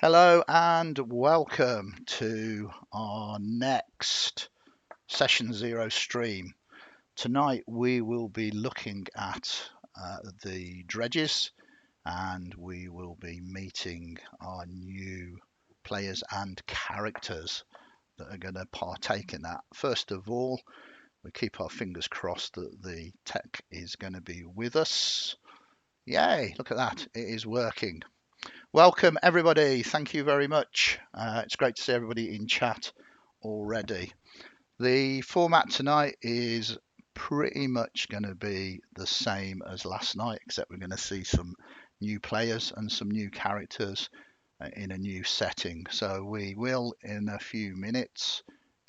Hello and welcome to our next Session Zero stream. Tonight we will be looking at the Dredges and we will be meeting our new players and characters that are going to partake in that. First of all, we keep our fingers crossed that the tech is going to be with us. Yay, look at that, it is working. Welcome, everybody. Thank you very much. It's great to see everybody in chat already. The format tonight is pretty much going to be the same as last night, except we're going to see some new players and some new characters in a new setting. So we will, in a few minutes,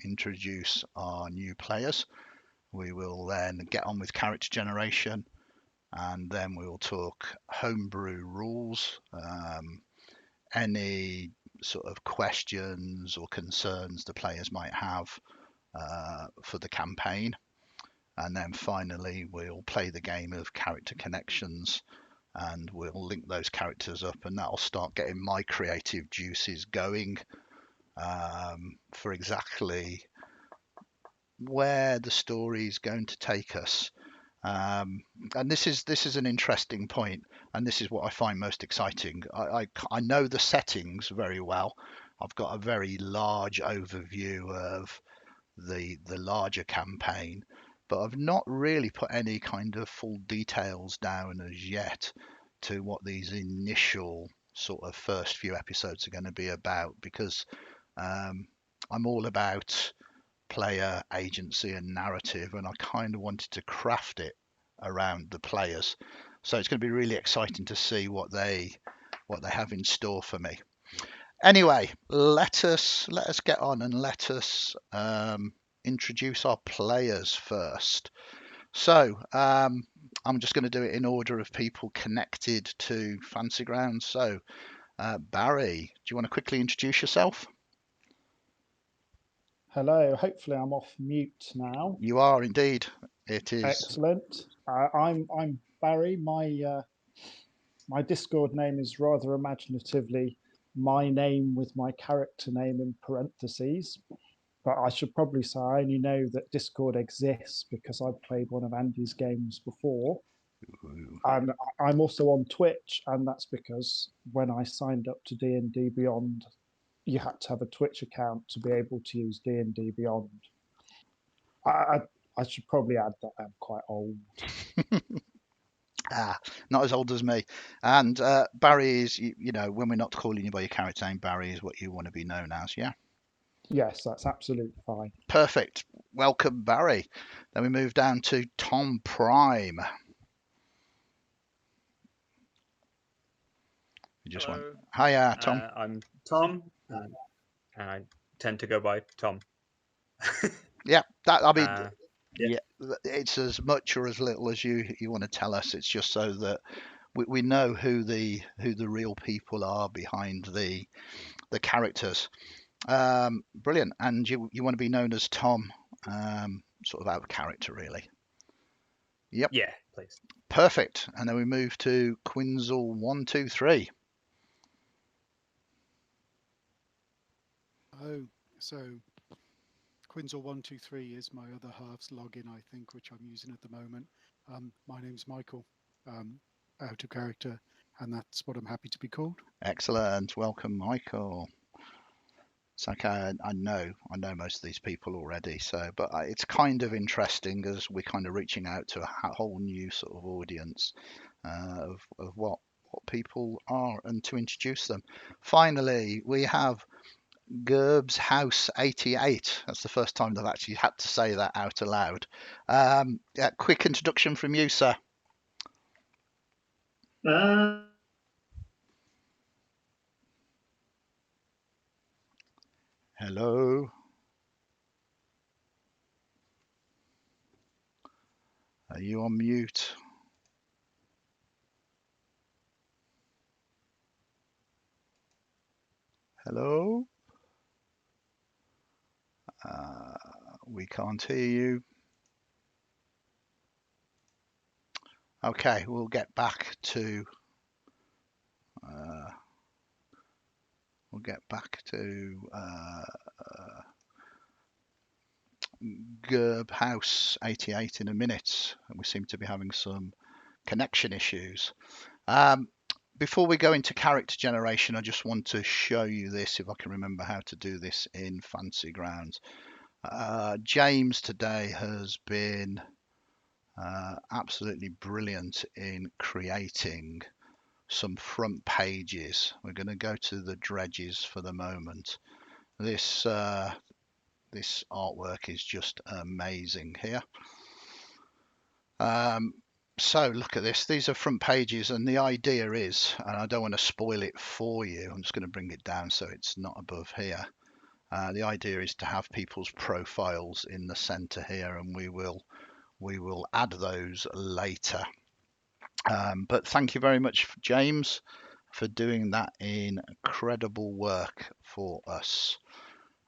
introduce our new players. We will then get on with character generation, and then we will talk homebrew rules, any sort of questions or concerns the players might have for the campaign. And then finally, we'll play the game of character connections and we'll link those characters up, and that'll start getting my creative juices going for exactly where the story is going to take us. And this is an interesting point, and this is what I find most exciting. I know the settings very well. I've got a very large overview of the larger campaign, but I've not really put any kind of full details down as yet to what these initial sort of first few episodes are going to be about, because I'm all about player agency and narrative, and I kind of wanted to craft it around the players. So it's going to be really exciting to see what they have in store for me. Anyway, let us get on and let us introduce our players first. So I'm just going to do it in order of people connected to Fancy Grounds. So Barry, do you want to quickly introduce yourself? Hello, hopefully I'm off mute now. You are indeed. It is. Excellent. I'm Barry. My Discord name is rather imaginatively my name with my character name in parentheses. But I should probably say I only know that Discord exists because I've played one of Andy's games before. And I'm also on Twitch, and that's because when I signed up to D&D Beyond, you had to have a Twitch account to be able to use D&D Beyond. I, I should probably add that I'm quite old. Not as old as me. And Barry is, you know, when we're not calling you by your character name, Barry is what you want to be known as, yeah? Yes, that's absolutely fine. Perfect. Welcome, Barry. Then we move down to Tom Prime. You just Hello. Hiya, Tom. I'm Tom, and I tend to go by Tom. Yeah, that, I mean, yeah. it's as much or as little as you want to tell us. It's just so that we know who the real people are behind the characters. Brilliant. And you want to be known as Tom, sort of out of character, really. Yep. Yeah, please. Perfect. And then we move to Quinzel123. Oh, so Quinzel123 is my other half's login, I think, which I'm using at the moment. My name's Michael, out of character, and that's what I'm happy to be called. Excellent. Welcome, Michael. It's like I know most of these people already, but it's kind of interesting as we're kind of reaching out to a whole new sort of audience of what people are, and to introduce them. Finally, we have Gerb's House 88. That's the first time they've actually had to say that out aloud. Quick introduction from you, sir. Hello. Are you on mute? Hello? We can't hear you. Okay, we'll get back to we'll get back to Gerb House 88 in a minute. We seem to be having some connection issues. Before we go into character generation, I just want to show you this, if I can remember how to do this in Fancy Grounds. James today has been absolutely brilliant in creating some front pages. We're going to go to the Dredges for the moment. This artwork is just amazing here. So look at this. These are front pages, and the idea is, and I don't want to spoil it for you, I'm just going to bring it down so it's not above here. The idea is to have people's profiles in the center here, and we will add those later. But thank you very much, James, for doing that incredible work for us.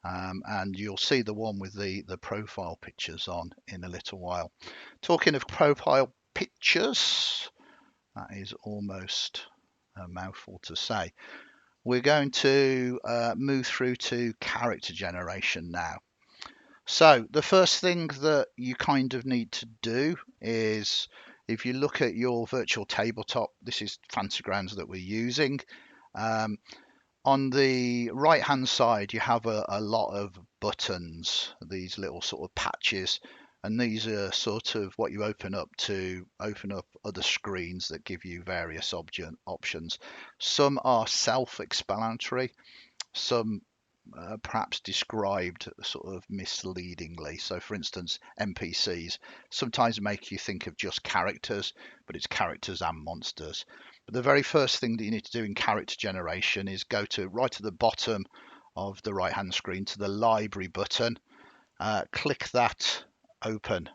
And you'll see the one with the profile pictures on in a little while. Talking of profile pictures, that is almost a mouthful to say. We're going to move through to character generation now. So the first thing that you kind of need to do is, if you look at your virtual tabletop, this is Fancy Grounds that we're using. On the right hand side, you have a lot of buttons, these little sort of patches, and these are sort of what you open up to open up other screens that give you various options. Some are self-explanatory, some perhaps described sort of misleadingly. So for instance, NPCs sometimes make you think of just characters, but it's characters and monsters. But the very first thing that you need to do in character generation is go to right at the bottom of the right hand screen to the library button, click that, open,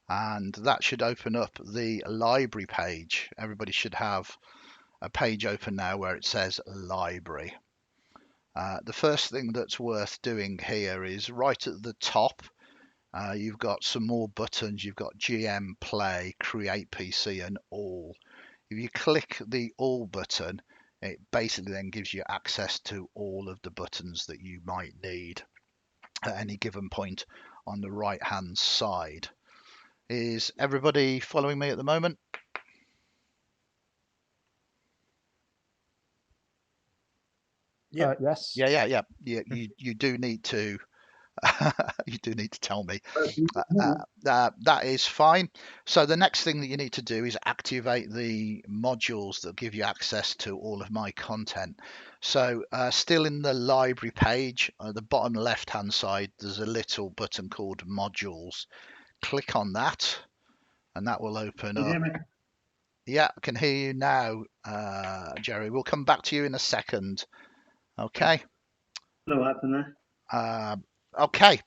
and that should open up the library page. Everybody should have a page open now where it says library. The first thing that's worth doing here is right at the top, you've got some more buttons. You've got GM, Play, Create PC, and All. If you click the All button, it basically then gives you access to all of the buttons that you might need at any given point on the right hand side. Is everybody following me at the moment? Yeah. Yes. Yeah. You do need to you do need to tell me. That is fine. So the next thing that you need to do is activate the modules that give you access to all of my content. So still in the library page, at the bottom left hand side, there's a little button called modules. Click on that and that will open up. Yeah, I can hear you now, Jerry. We'll come back to you in a second. Okay. What happened there? Okay.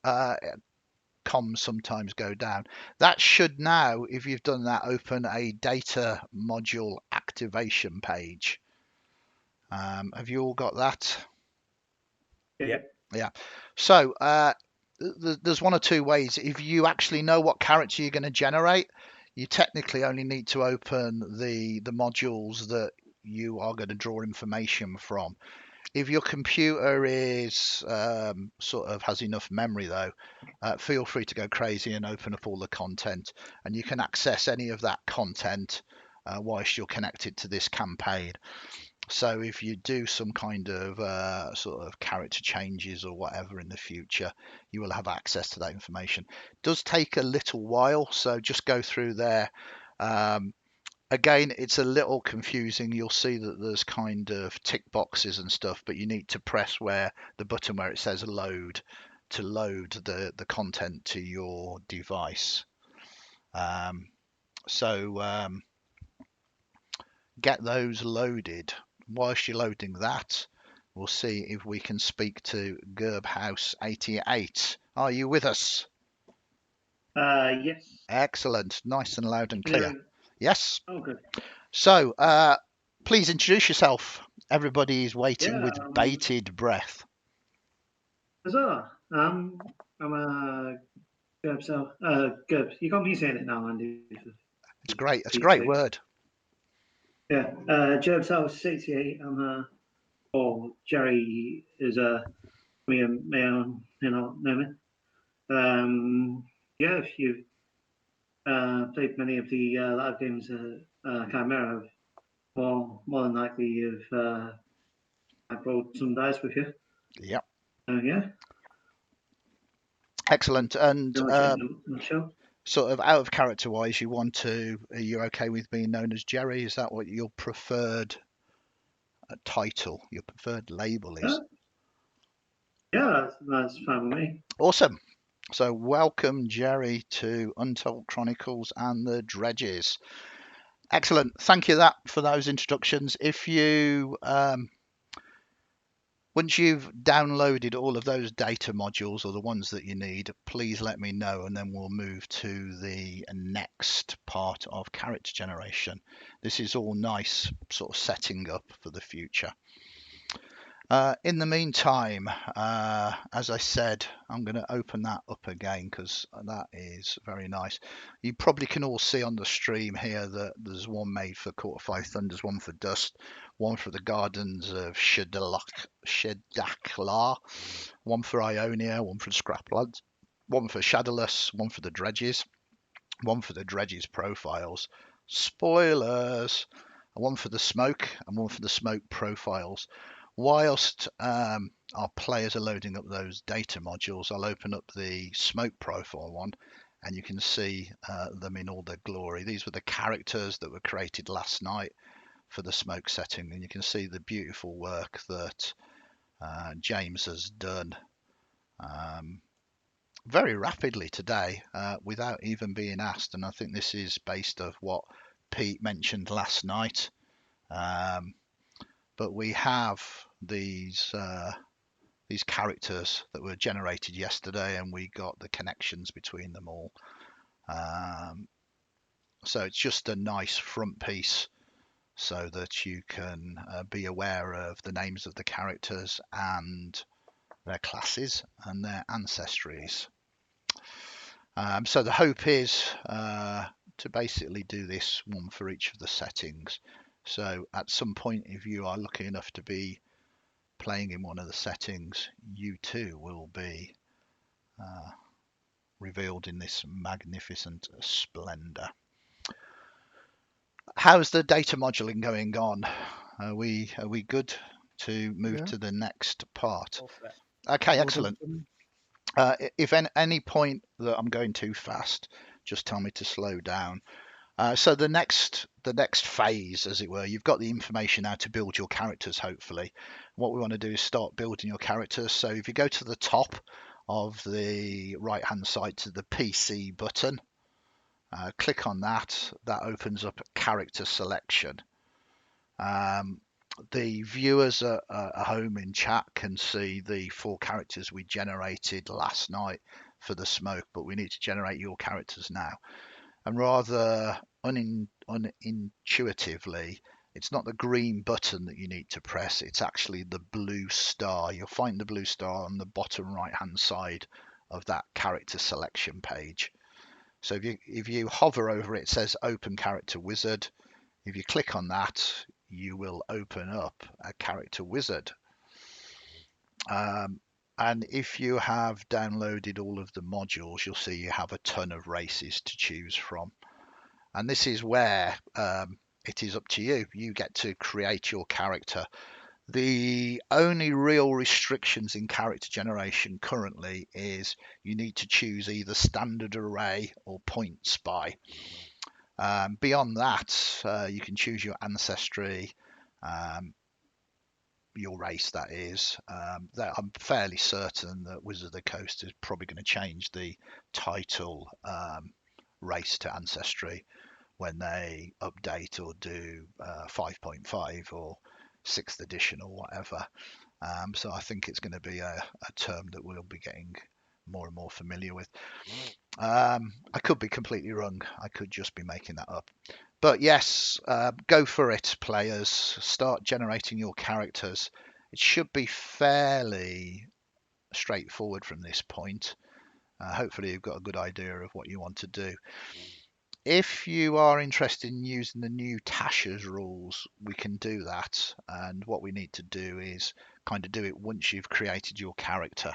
Comms sometimes go down. That should now, if you've done that, open a data module activation page. Have you all got that? Yeah. So there's one or two ways. If you actually know what character you're going to generate, you technically only need to open the modules that you are going to draw information from. If your computer is sort of has enough memory though, feel free to go crazy and open up all the content, and you can access any of that content whilst you're connected to this campaign. So if you do some kind of sort of character changes or whatever in the future, you will have access to that information. It does take a little while, so just go through there. Again, it's a little confusing. You'll see that there's kind of tick boxes and stuff, but you need to press where the button where it says load to load the content to your device. So get those loaded. Whilst you're loading that, we'll see if we can speak to Gerb House 88. Are you with us? Yes. Excellent. Nice and loud and clear. Yes. Oh, good. So, please introduce yourself. Everybody is waiting Yeah, with bated breath. Huzzah! I'm a Gerb. Gerb. You got me saying it now, Andy. It's great. It's a great word. Yeah. Jerbs, I was 68. Or Jerry is me know me. Yeah, if you've played many of the live games Chimera, more than likely you've I brought some dice with you. Yep. Yeah. Excellent. And Sure. sort of out of character wise, are you okay with being known as Jerry? Is that what your preferred title, your preferred label is? Yeah, that's fine with me. Awesome. So welcome, Jerry, to Untold Chronicles and the Dredges. Excellent. Thank you for those introductions. If you once you've downloaded all of those data modules or the ones that you need, please let me know, and then we'll move to the next part of character generation. This is all nice sort of setting up for the future. In the meantime, as I said, I'm going to open that up again because that is very nice. You probably can all see on the stream here that there's one made for Court of Five Thunders, one for Dust, one for the Gardens of Shedaklar, one for Ionia, one for Scraplands, one for Shadowless, one for the Dredges, one for the Dredges profiles. Spoilers! One for the Smoke and one for the Smoke profiles. Whilst our players are loading up those data modules, I'll open up the Smoke profile one and you can see them in all their glory. These were the characters that were created last night for the Smoke setting, and you can see the beautiful work that James has done very rapidly today without even being asked. And I think this is based on what Pete mentioned last night. But we have these characters that were generated yesterday, and we got the connections between them all. So it's just a nice front piece so that you can be aware of the names of the characters and their classes and their ancestries. So the hope is to basically do this one for each of the settings. So at some point, if you are lucky enough to be playing in one of the settings, you too will be revealed in this magnificent splendor. How's the data modeling going on? Are we good to move to the next part? Okay, excellent. If at any point that I'm going too fast, just tell me to slow down. So the next phase, as it were, you've got the information now to build your characters, hopefully. What we want to do is start building your characters. So if you go to the top of the right hand side to the PC button, click on that. That opens up character selection. The viewers at home in chat can see the 4 characters we generated last night for the Smoke, but we need to generate your characters now. And rather unintuitively, it's not the green button that you need to press, it's actually the blue star. You'll find the blue star on the bottom right hand side of that character selection page. So if you hover over it, it says Open Character Wizard. If you click on that, you will open up a character wizard. And if you have downloaded all of the modules, you'll see you have a ton of races to choose from. And this is where it is up to you. You get to create your character. The only real restrictions in character generation currently is you need to choose either standard array or point spy. Beyond that, you can choose your ancestry, your race, that is. That I'm fairly certain that Wizard of the Coast is probably going to change the title race to ancestry when they update or do 5.5 or 6th edition or whatever. So I think it's going to be a term that we'll be getting more and more familiar with. I could be completely wrong. I could just be making that up. But yes, go for it, players. Start generating your characters. It should be fairly straightforward from this point. Hopefully you've got a good idea of what you want to do. If you are interested in using the new Tasha's rules, we can do that. And what we need to do is kind of do it once you've created your character.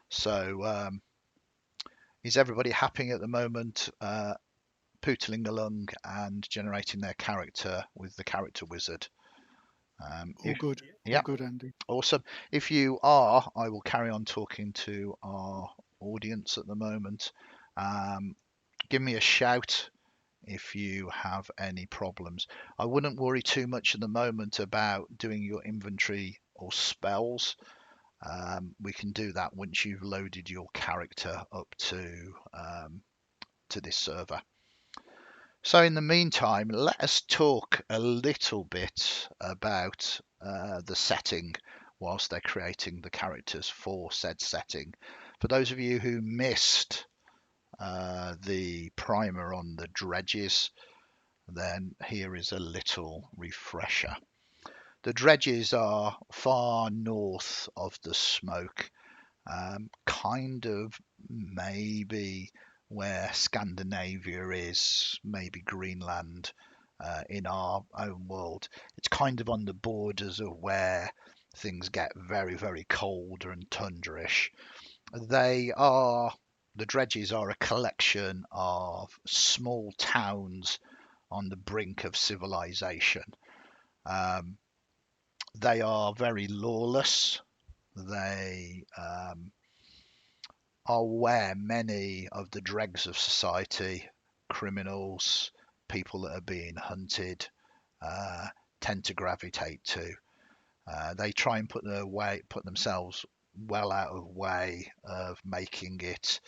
So is everybody happy at the moment, pootling along and generating their character with the character wizard? All good. Yeah. All good, Andy. Awesome. If you are, I will carry on talking to our audience at the moment. Give me a shout if you have any problems. I wouldn't worry too much at the moment about doing your inventory or spells. We can do that once you've loaded your character up to this server. So in the meantime, let us talk a little bit about the setting whilst they're creating the characters for said setting. For those of you who missed the primer on the Dredges, then here is a little refresher. The Dredges are far north of the smoke, kind of maybe where Scandinavia is, maybe Greenland in our own world. It's kind of on the borders of where things get very, very cold and tundra-ish. The Dredges are a collection of small towns on the brink of civilization. They are very lawless. They are where many of the dregs of society, criminals, people that are being hunted, tend to gravitate to. They try and put themselves well out of way of making it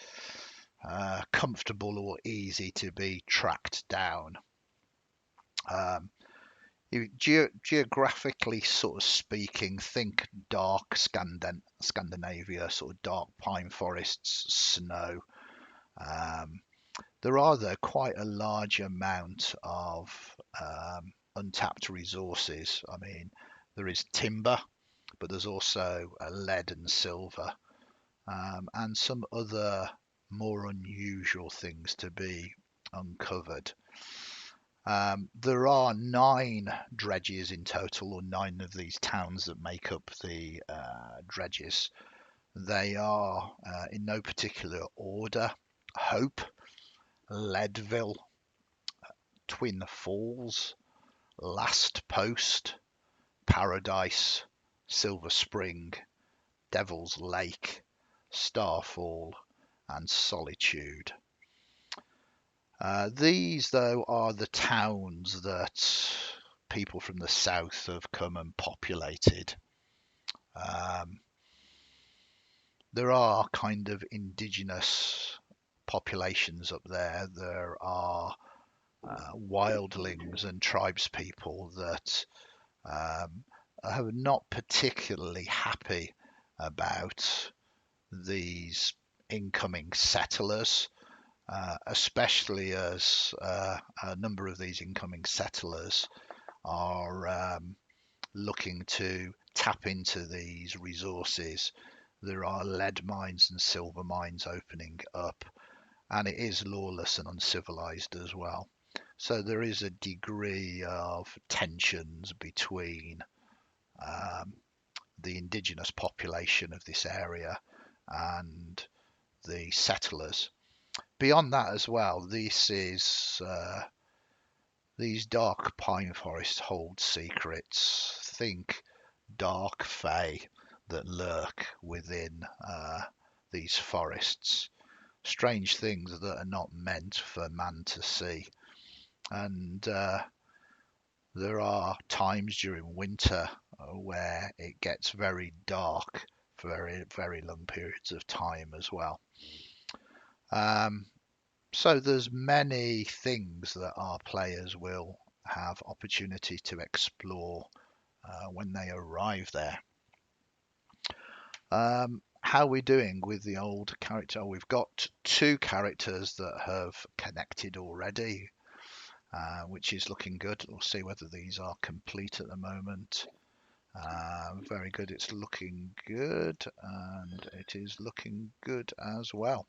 comfortable or easy to be tracked down. Geographically sort of speaking, think dark Scandinavia, sort of dark pine forests, snow. There are though quite a large amount of untapped resources. I mean, there is timber, but there's also lead and silver, and some other more unusual things to be uncovered. There are 9 dredges in total, or 9 of these towns that make up the Dredges. They are in no particular order: Hope, Leadville, Twin Falls, Last Post, Paradise, Silver Spring, Devil's Lake, Starfall, and Solitude. These, though, are the towns that people from the south have come and populated. There are kind of indigenous populations up there. There are wildlings and tribespeople that are not particularly happy about these incoming settlers, especially as a number of these incoming settlers are looking to tap into these resources. There are lead mines and silver mines opening up, and it is lawless and uncivilized as well. So there is a degree of tensions between the indigenous population of this area and the settlers. Beyond that as well, these dark pine forests hold secrets. Think dark fae that lurk within these forests. Strange things that are not meant for man to see. And there are times during winter where it gets very dark for very, very long periods of time as well. So there's many things that our players will have opportunity to explore when they arrive there. How are we doing with the old character? We've got 2 characters that have connected already, which is looking good. We'll see whether these are complete at the moment. Very good. It's looking good, and it is looking good as well.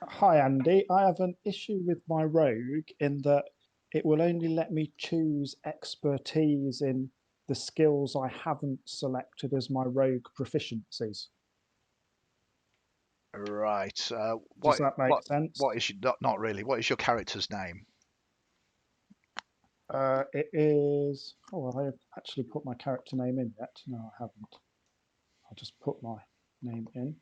Hi, Andy. I have an issue with my rogue in that it will only let me choose expertise in the skills I haven't selected as my rogue proficiencies. Right. Does that make sense? What is not really? What is your character's name? It is. Oh, well, I have actually put my character name in yet. No, I haven't. I'll just put my name in.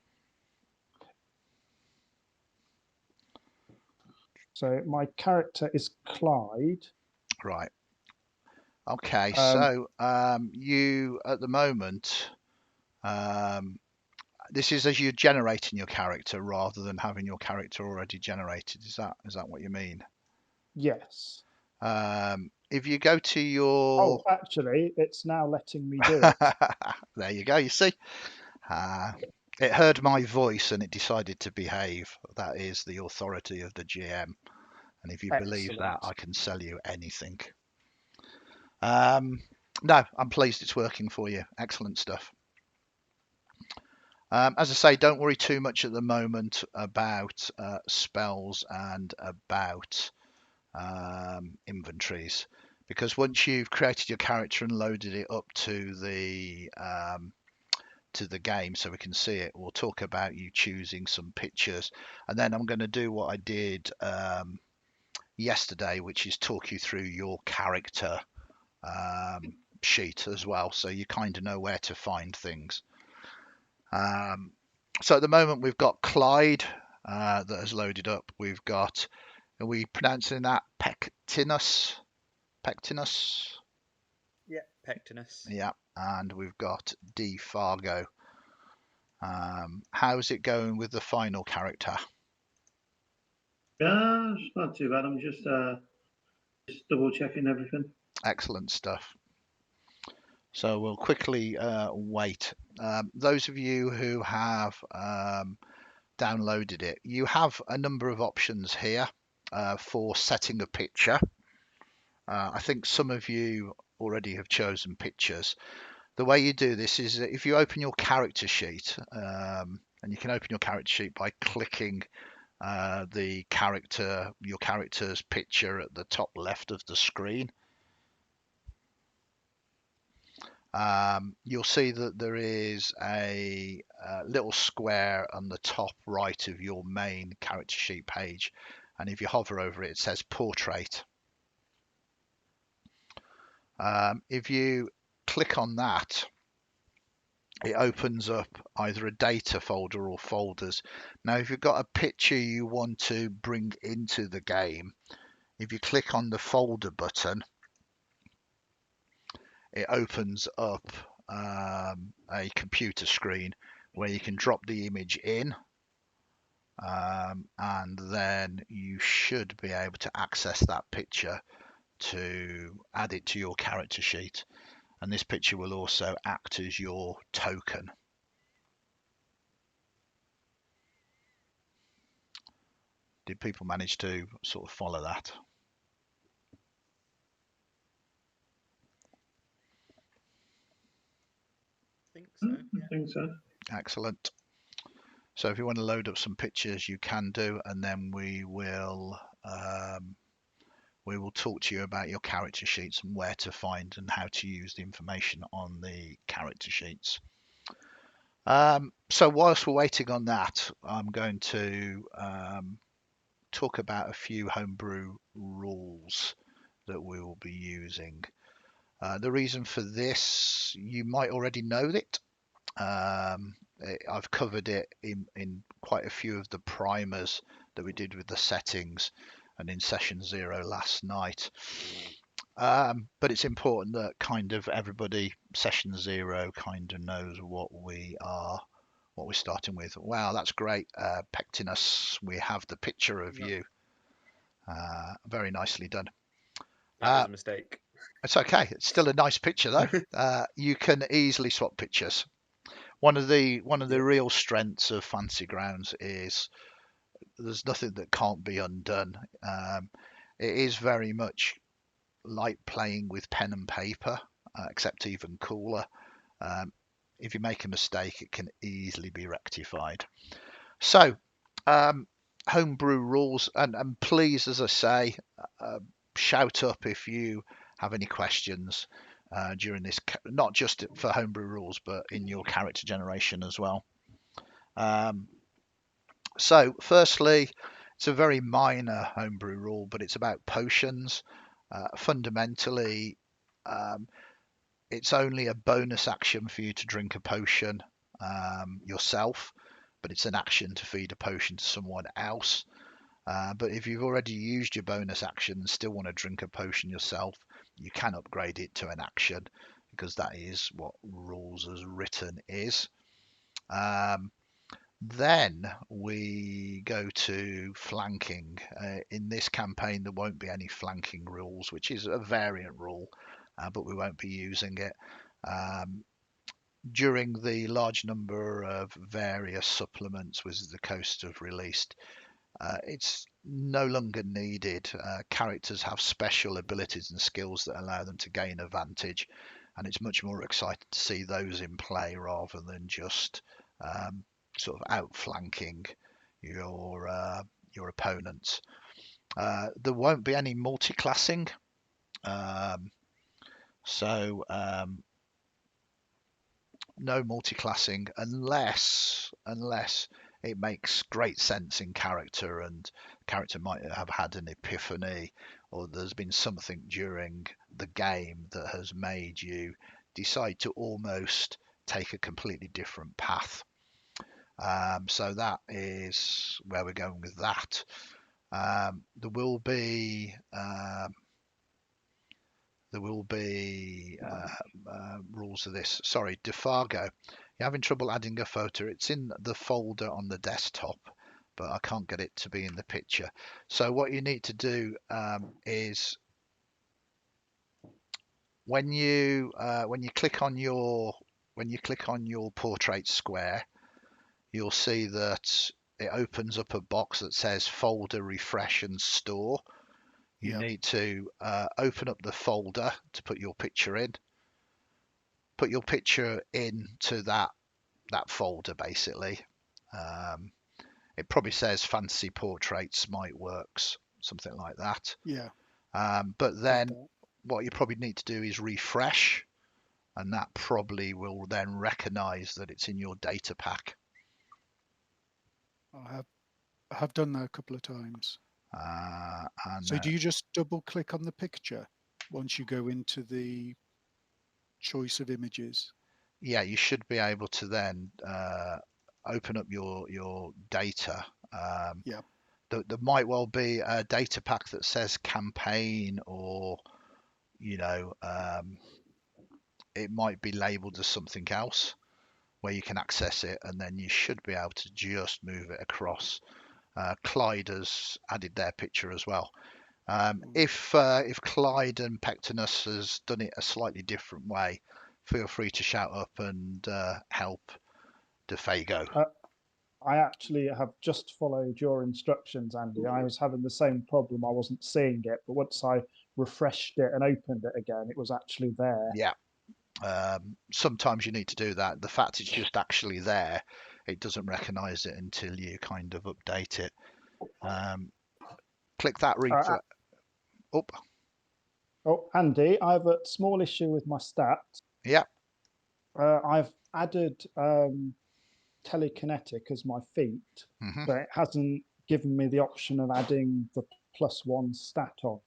So my character is Clyde. Right. Okay. Um, You at the moment, this is as you're generating your character rather than having your character already generated. Is that what you mean? yes. If you go to your Oh, actually, it's now letting me do it. there you go. You see, it heard my voice and it decided to behave. That is the authority of the GM. And if you believe that, Excellent. I can sell you anything. No, I'm pleased it's working for you. Excellent stuff. As I say, don't worry too much at the moment about spells and about inventories, because once you've created your character and loaded it up to the game so we can see it, we'll talk about you choosing some pictures, and then I'm going to do what I did yesterday, which is talk you through your character sheet as well, so you kind of know where to find things. So at the moment we've got Clyde that has loaded up. We've got, are we pronouncing that Pectinus? Pectinus? Yeah, Pectinus. Yeah, and we've got D Fargo. How's it going with the final character? Yeah, it's not too bad. I'm just double checking everything. Excellent stuff. So we'll quickly wait. Those of you who have downloaded it, you have a number of options here for setting a picture. I think some of you already have chosen pictures. The way you do this is if you open your character sheet, and you can open your character sheet by clicking your character's picture at the top left of the screen. You'll see that there is a little square on the top right of your main character sheet page, and if you hover over it, it says portrait. If you click on that, it opens up either a data folder or folders. Now, if you've got a picture you want to bring into the game, if you click on the folder button, it opens up a computer screen where you can drop the image in, and then you should be able to access that picture to add it to your character sheet, and this picture will also act as your token. Did people manage to sort of follow that? I think so. Yeah. I think so. Excellent. So if you want to load up some pictures, you can do, and then we will talk to you about your character sheets and where to find and how to use the information on the character sheets. So whilst we're waiting on that, I'm going to talk about a few homebrew rules that we will be using. The reason for this, you might already know it. I've covered it in quite a few of the primers that we did with the settings and in session 0 last night. But it's important that kind of everybody session 0 kind of knows what we're starting with. Wow, that's great. Pectinus, we have the picture of you. Very nicely done. That was a mistake. It's okay. It's still a nice picture though. You can easily swap pictures. One of the real strengths of Fantasy Grounds is there's nothing that can't be undone. It is very much like playing with pen and paper, except even cooler. If you make a mistake, it can easily be rectified. So, homebrew rules, and please, as I say, shout up if you have any questions during this, not just for homebrew rules, but in your character generation as well. So firstly, it's a very minor homebrew rule, but it's about potions. Fundamentally, it's only a bonus action for you to drink a potion yourself, but it's an action to feed a potion to someone else. But if you've already used your bonus action and still want to drink a potion yourself, you can upgrade it to an action, because that is what rules as written is. Then we go to flanking. In this campaign, there won't be any flanking rules, which is a variant rule, but we won't be using it. During the large number of various supplements which the Coast have released, it's no longer needed. Characters have special abilities and skills that allow them to gain advantage, and it's much more exciting to see those in play rather than just sort of outflanking your opponents. There won't be any multi-classing, so no multi-classing unless it makes great sense in character, and character might have had an epiphany, or there's been something during the game that has made you decide to almost take a completely different path. So that is where we're going with that. There will be rules of this. Sorry, Defargo. You're having trouble adding a photo. It's in the folder on the desktop, but I can't get it to be in the picture. So what you need to do is when you click on your portrait square, you'll see that it opens up a box that says folder, refresh and store. You need to open up the folder to put your picture in. Put your picture into that folder, basically. It probably says fantasy portraits, might works, something like that. Yeah. But then what you probably need to do is refresh, and that probably will then recognize that it's in your data pack. I have done that a couple of times. And so do you just double click on the picture once you go into the choice of images? Yeah, you should be able to then open up your data. Yeah. There might well be a data pack that says campaign, or it might be labeled as something else where you can access it, and then you should be able to just move it across. Clyde has added their picture as well. If Clyde and Pectinus has done it a slightly different way, feel free to shout up and help DeFago. I actually have just followed your instructions, Andy. I was having the same problem. I wasn't seeing it, but once I refreshed it and opened it again, it was actually there. Yeah. Sometimes you need to do that. The fact it's just actually there, it doesn't recognize it until you kind of update it. Click that refresh. Oh, Andy, I have a small issue with my stats. Yeah. I've added telekinetic as my feat, but it hasn't given me the option of adding the +1 stat on.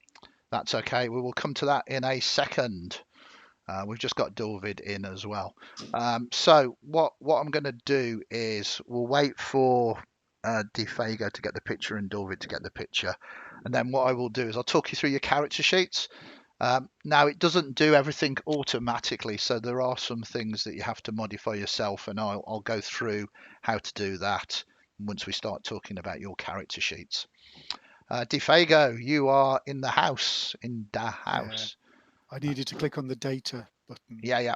That's okay. We will come to that in a second. We've just got David in as well. So what I'm going to do is we'll wait for DeFago to get the picture and David to get the picture, and then what I will do is I'll talk you through your character sheets. Now it doesn't do everything automatically, so there are some things that you have to modify yourself, and I'll go through how to do that once we start talking about your character sheets. DeFago, you are in the house. Yeah. I needed to click on the data button. Yeah.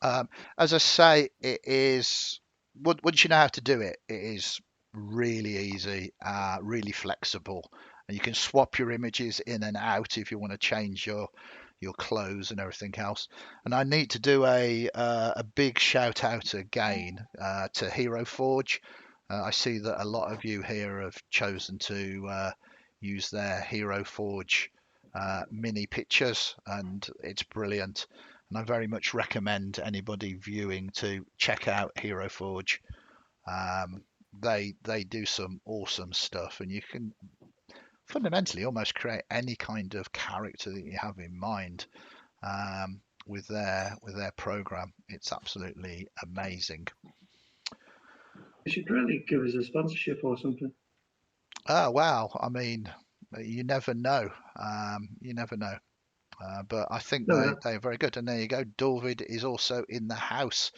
As I say, it is, once you know how to do it, it is really easy, really flexible, and you can swap your images in and out if you want to change your clothes and everything else. And I need to do a big shout out again to Hero Forge. I see that a lot of you here have chosen to use their Hero Forge mini pictures, and it's brilliant. And I very much recommend anybody viewing to check out Hero Forge. They do some awesome stuff, and you can fundamentally almost create any kind of character that you have in mind with their program. It's absolutely amazing. You should really give us a sponsorship or something. Oh wow! I mean, you never know. You never know. But I think they're very good. And there you go. David is also in the house.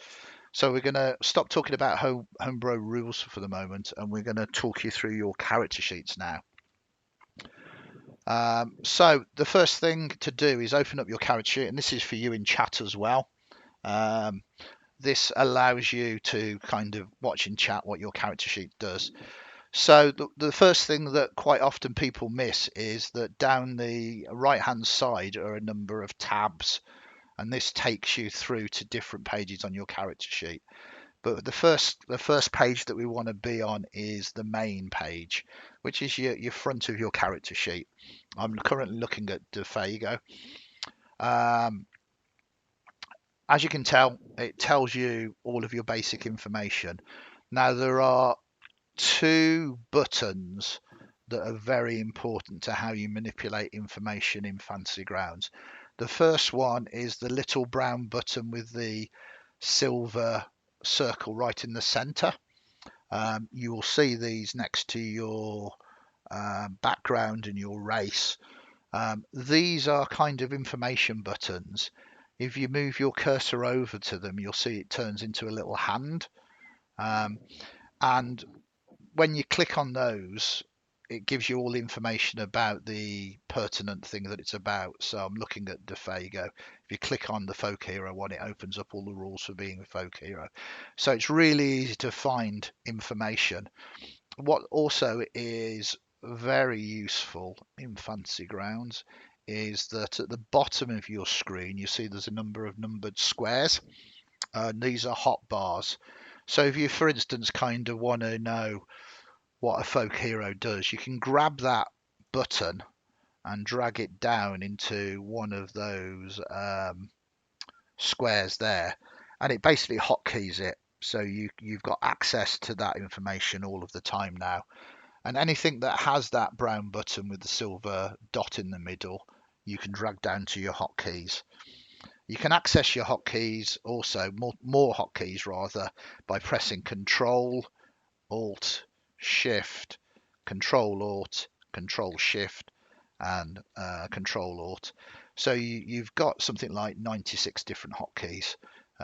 So we're going to stop talking about homebrew rules for the moment, and we're going to talk you through your character sheets now. So the first thing to do is open up your character sheet, and this is for you in chat as well. This allows you to kind of watch in chat what your character sheet does. So the first thing that quite often people miss is that down the right hand side are a number of tabs, and this takes you through to different pages on your character sheet. But the first page that we want to be on is the main page, which is your front of your character sheet. I'm currently looking at DeFago. As you can tell, it tells you all of your basic information. Now there are two buttons that are very important to how you manipulate information in Fantasy Grounds. The first one is the little brown button with the silver circle right in the center. You will see these next to your background and your race. These are kind of information buttons. If you move your cursor over to them, you'll see it turns into a little hand. And when you click on those, it gives you all the information about the pertinent thing that it's about. So I'm looking at DeFago. If you click on the folk hero one, it opens up all the rules for being a folk hero. So it's really easy to find information. What also is very useful in Fantasy Grounds is that at the bottom of your screen, you see there's a number of numbered squares. These are hotbars. So if you, for instance, kind of want to know what a folk hero does, you can grab that button and drag it down into one of those squares there, and it basically hotkeys it, so you've got access to that information all of the time now. And anything that has that brown button with the silver dot in the middle, you can drag down to your hotkeys. You can access your hotkeys also, more hotkeys rather, by pressing Control, Alt, Shift, Control Alt, Control Shift, and Control Alt. So you've got something like 96 different hotkeys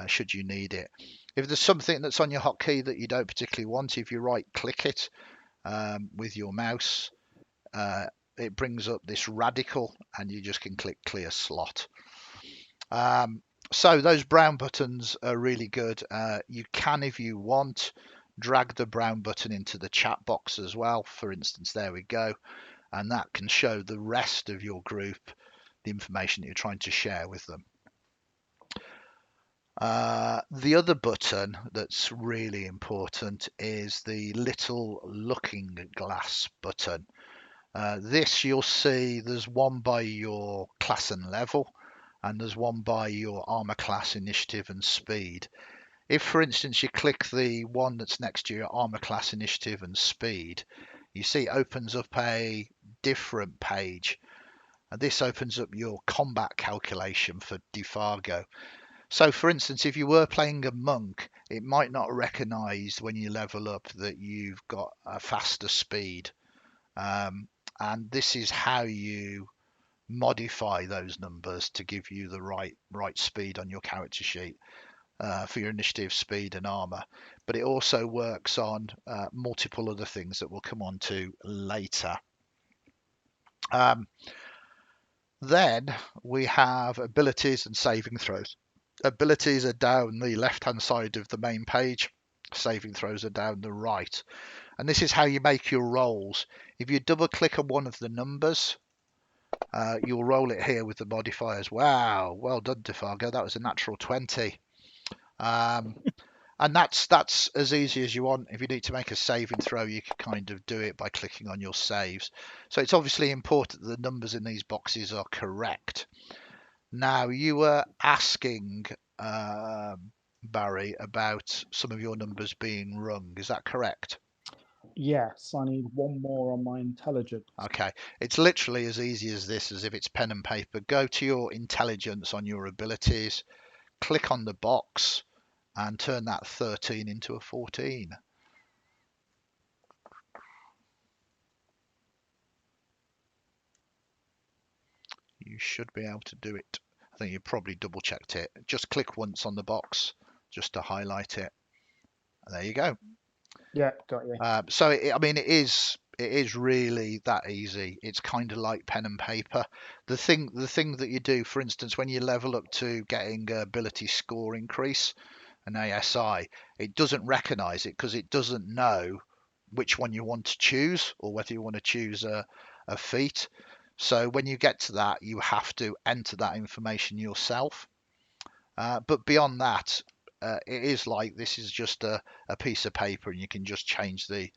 should you need it. If there's something that's on your hotkey that you don't particularly want, if you right click it with your mouse, it brings up this radical, and you just can click clear slot. So those brown buttons are really good. You can, if you want, drag the brown button into the chat box as well. For instance, there we go. And that can show the rest of your group the information that you're trying to share with them. The other button that's really important is the little looking glass button. This you'll see there's one by your class and level, and there's one by your armor class, initiative, and speed. If, for instance, you click the one that's next to your armor class, initiative, and speed, you see it opens up a different page. And this opens up your combat calculation for DeFago. So, for instance, if you were playing a monk, it might not recognize when you level up that you've got a faster speed. And this is how you modify those numbers to give you the right speed on your character sheet for your initiative, speed, and armor. But it also works on multiple other things that we'll come on to later. Then we have abilities and saving throws. Abilities are down the left-hand side of the main page. Saving throws are down the right. And this is how you make your rolls. If you double click on one of the numbers, you'll roll it here with the modifiers. Wow, well done, DeFago. That was a natural 20. And that's as easy as you want. If you need to make a saving throw, you can kind of do it by clicking on your saves. So it's obviously important that the numbers in these boxes are correct. Now, you were asking, Barry, about some of your numbers being wrong. Is that correct? Yes, I need one more on my intelligence. Okay. It's literally as easy as this, as if it's pen and paper. Go to your intelligence on your abilities, click on the box, and turn that 13 into a 14. You should be able to do it. I think you probably double checked it. Just click once on the box just to highlight it. And there you go. Yeah, got you. So I mean, it is really that easy. It's kind of like pen and paper. The thing that you do, for instance, when you level up to getting ability score increase, an ASI, it doesn't recognize it because it doesn't know which one you want to choose or whether you want to choose a feat. So when you get to that, you have to enter that information yourself. But beyond that, it is like this is just a piece of paper, and you can just change the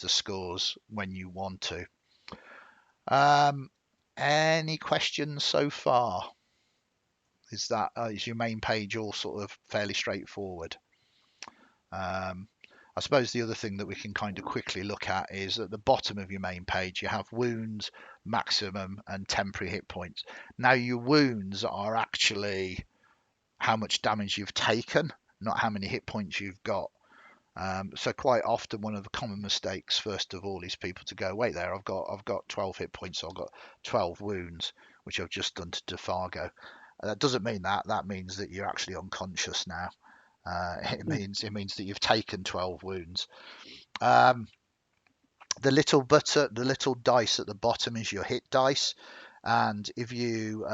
scores when you want to. Any questions so far? Is your main page all sort of fairly straightforward? I suppose the other thing that we can kind of quickly look at is at the bottom of your main page, you have wounds, maximum, and temporary hit points. Now, your wounds are actually how much damage you've taken, not how many hit points you've got. So quite often, one of the common mistakes, first of all, is people to go, wait there, I've got 12 hit points, so I've got 12 wounds, which I've just done to Defargo. That doesn't mean that. That means that you're actually unconscious now. It means that you've taken 12 wounds. The little dice at the bottom is your hit dice, and if you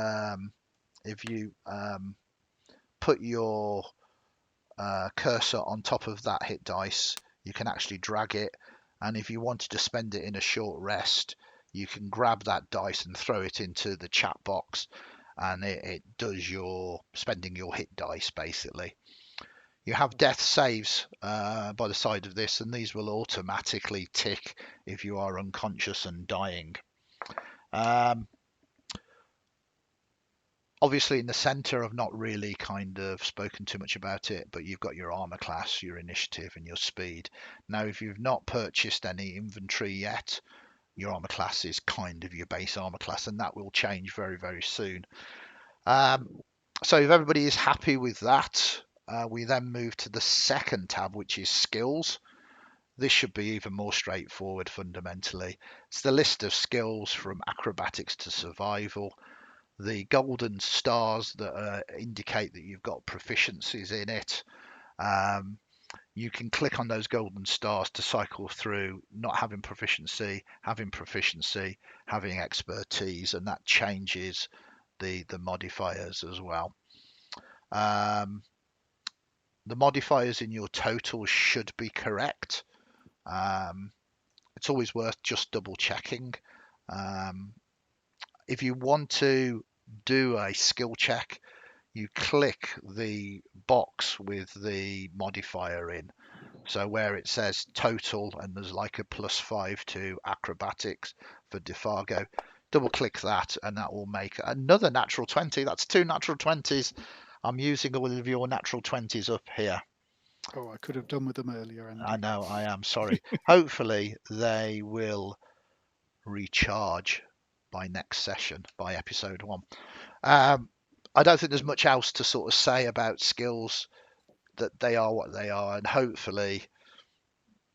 put your cursor on top of that hit dice, you can actually drag it, and if you wanted to spend it in a short rest, you can grab that dice and throw it into the chat box, and it does your spending your hit dice basically. You have death saves by the side of this, and these will automatically tick if you are unconscious and dying. Obviously, in the center, I've not really kind of spoken too much about it, but you've got your armor class, your initiative, and your speed. Now, if you've not purchased any inventory yet, your armor class is kind of your base armor class, and that will change very, very soon. So if everybody is happy with that, we then move to the second tab, which is skills. This should be even more straightforward fundamentally. It's the list of skills from acrobatics to survival. The golden stars that indicate that you've got proficiencies in it. You can click on those golden stars to cycle through not having proficiency, having expertise, and that changes the modifiers as well. The modifiers in your total should be correct. It's always worth just double checking. If you want to do a skill check, you click the box with the modifier in. So where it says total and there's like a +5 to acrobatics for Defargo, double click that and that will make another natural 20. That's 2 natural 20s. I'm using all of your natural 20s up here. Oh, I could have done with them earlier, Andy. I know, I am sorry. Hopefully they will recharge by next session, by episode 1. I don't think there's much else to sort of say about skills, that they are what they are, and hopefully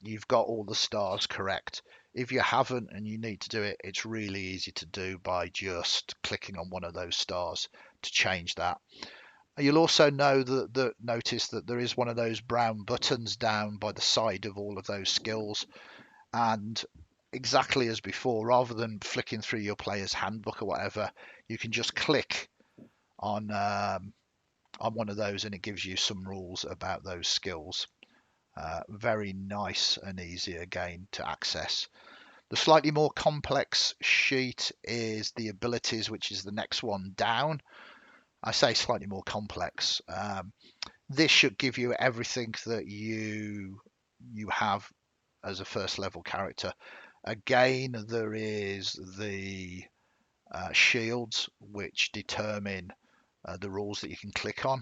you've got all the stars correct. If you haven't and you need to do it, it's really easy to do by just clicking on one of those stars to change that. You'll also notice that there is one of those brown buttons down by the side of all of those skills, and exactly as before, rather than flicking through your player's handbook or whatever, you can just click on one of those and it gives you some rules about those skills. Very nice and easy again to access. The slightly more complex sheet is the abilities, which is the next one down. I say slightly more complex. This should give you everything that you have as a first level character. Again, there is the shields which determine the rules that you can click on.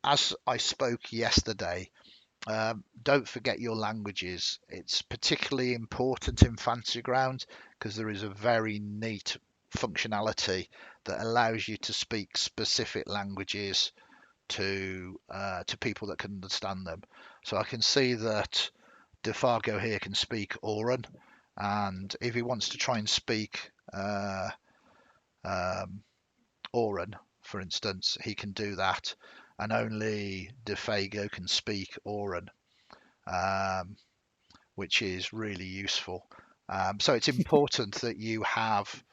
As I spoke yesterday, don't forget your languages. It's particularly important in Fantasy Grounds because there is a very neat functionality that allows you to speak specific languages to people that can understand them. So I can see that Defargo here can speak Auran, and if he wants to try and speak Auran, for instance, he can do that, and only Defago can speak Auran, which is really useful. So it's important that you have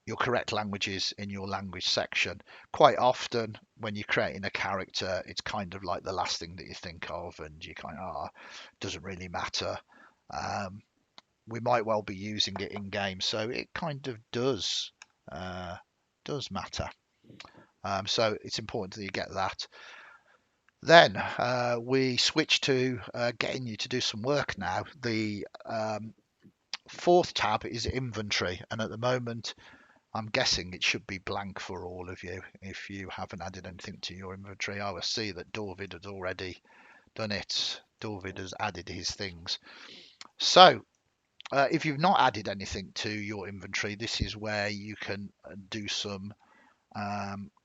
your correct languages in your language section. Quite often when you're creating a character, it's kind of like the last thing that you think of, and you kind of, doesn't really matter. We might well be using it in game, so it kind of does matter. So it's important that you get that. Then we switch to getting you to do some work now. The fourth tab is inventory, and at the moment I'm guessing it should be blank for all of you if you haven't added anything to your inventory. I will see that Dorvid has already done it. Dorvid has added his things. So if you've not added anything to your inventory, this is where you can do some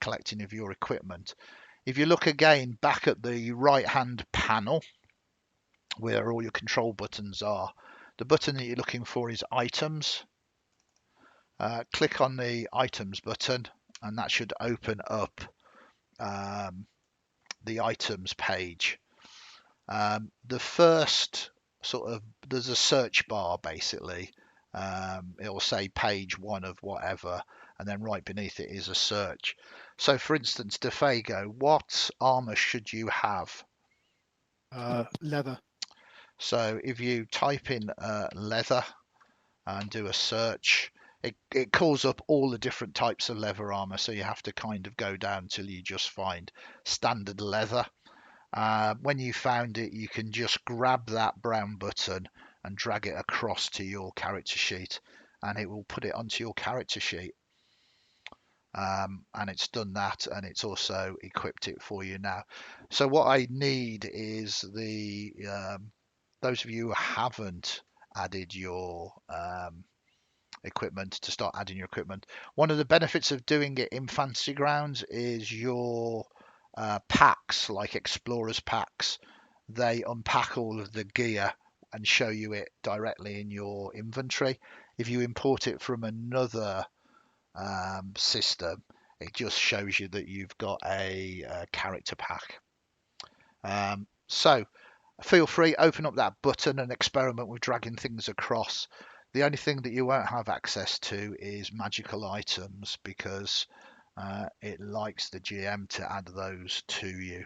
collecting of your equipment. If you look again back at the right hand panel where all your control buttons are, the button that you're looking for is items. Click on the items button and that should open up the items page. The first there's a search bar basically. It will say page 1 of whatever, and then right beneath it is a search. So for instance, Defago, what armor should you have? Leather. So if you type in leather and do a search, it calls up all the different types of leather armor, so you have to kind of go down till you just find standard leather. When you found it, you can just grab that brown button and drag it across to your character sheet, and it will put it onto your character sheet. And it's done that, and it's also equipped it for you now. So what I need is the those of you who haven't added your equipment to start adding your equipment. One of the benefits of doing it in Fantasy Grounds is your packs, like Explorers packs, they unpack all of the gear and show you it directly in your inventory. If you import it from another system, it just shows you that you've got a character pack. So feel free, open up that button and experiment with dragging things across. The only thing that you won't have access to is magical items, because it likes the GM to add those to you.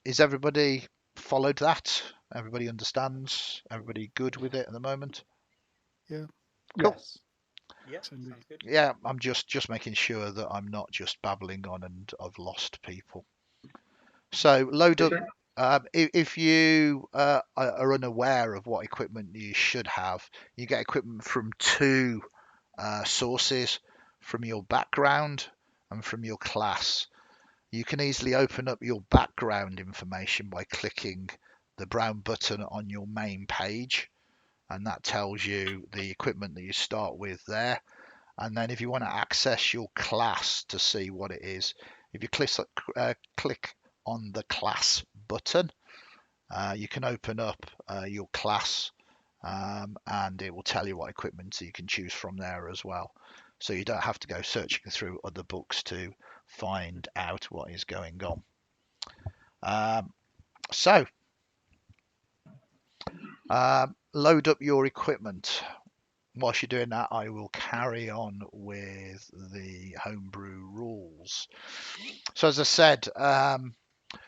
Is everybody followed that? Everybody understands? Everybody good with it at the moment? Yeah. Cool. Yes. Yeah, Send me. sounds good. Yeah, I'm just making sure that I'm not just babbling on and I've lost people. So load up. If you are unaware of what equipment you should have, you get equipment from two sources, from your background and from your class. You can easily open up your background information by clicking the brown button on your main page, and that tells you the equipment that you start with there. And then if you want to access your class to see what it is, if you click on the class button, you can open up your class, and it will tell you what equipment you can choose from there as well. So you don't have to go searching through other books to find out what is going on. So load up your equipment. Whilst you're doing that, I will carry on with the homebrew rules. So as I said,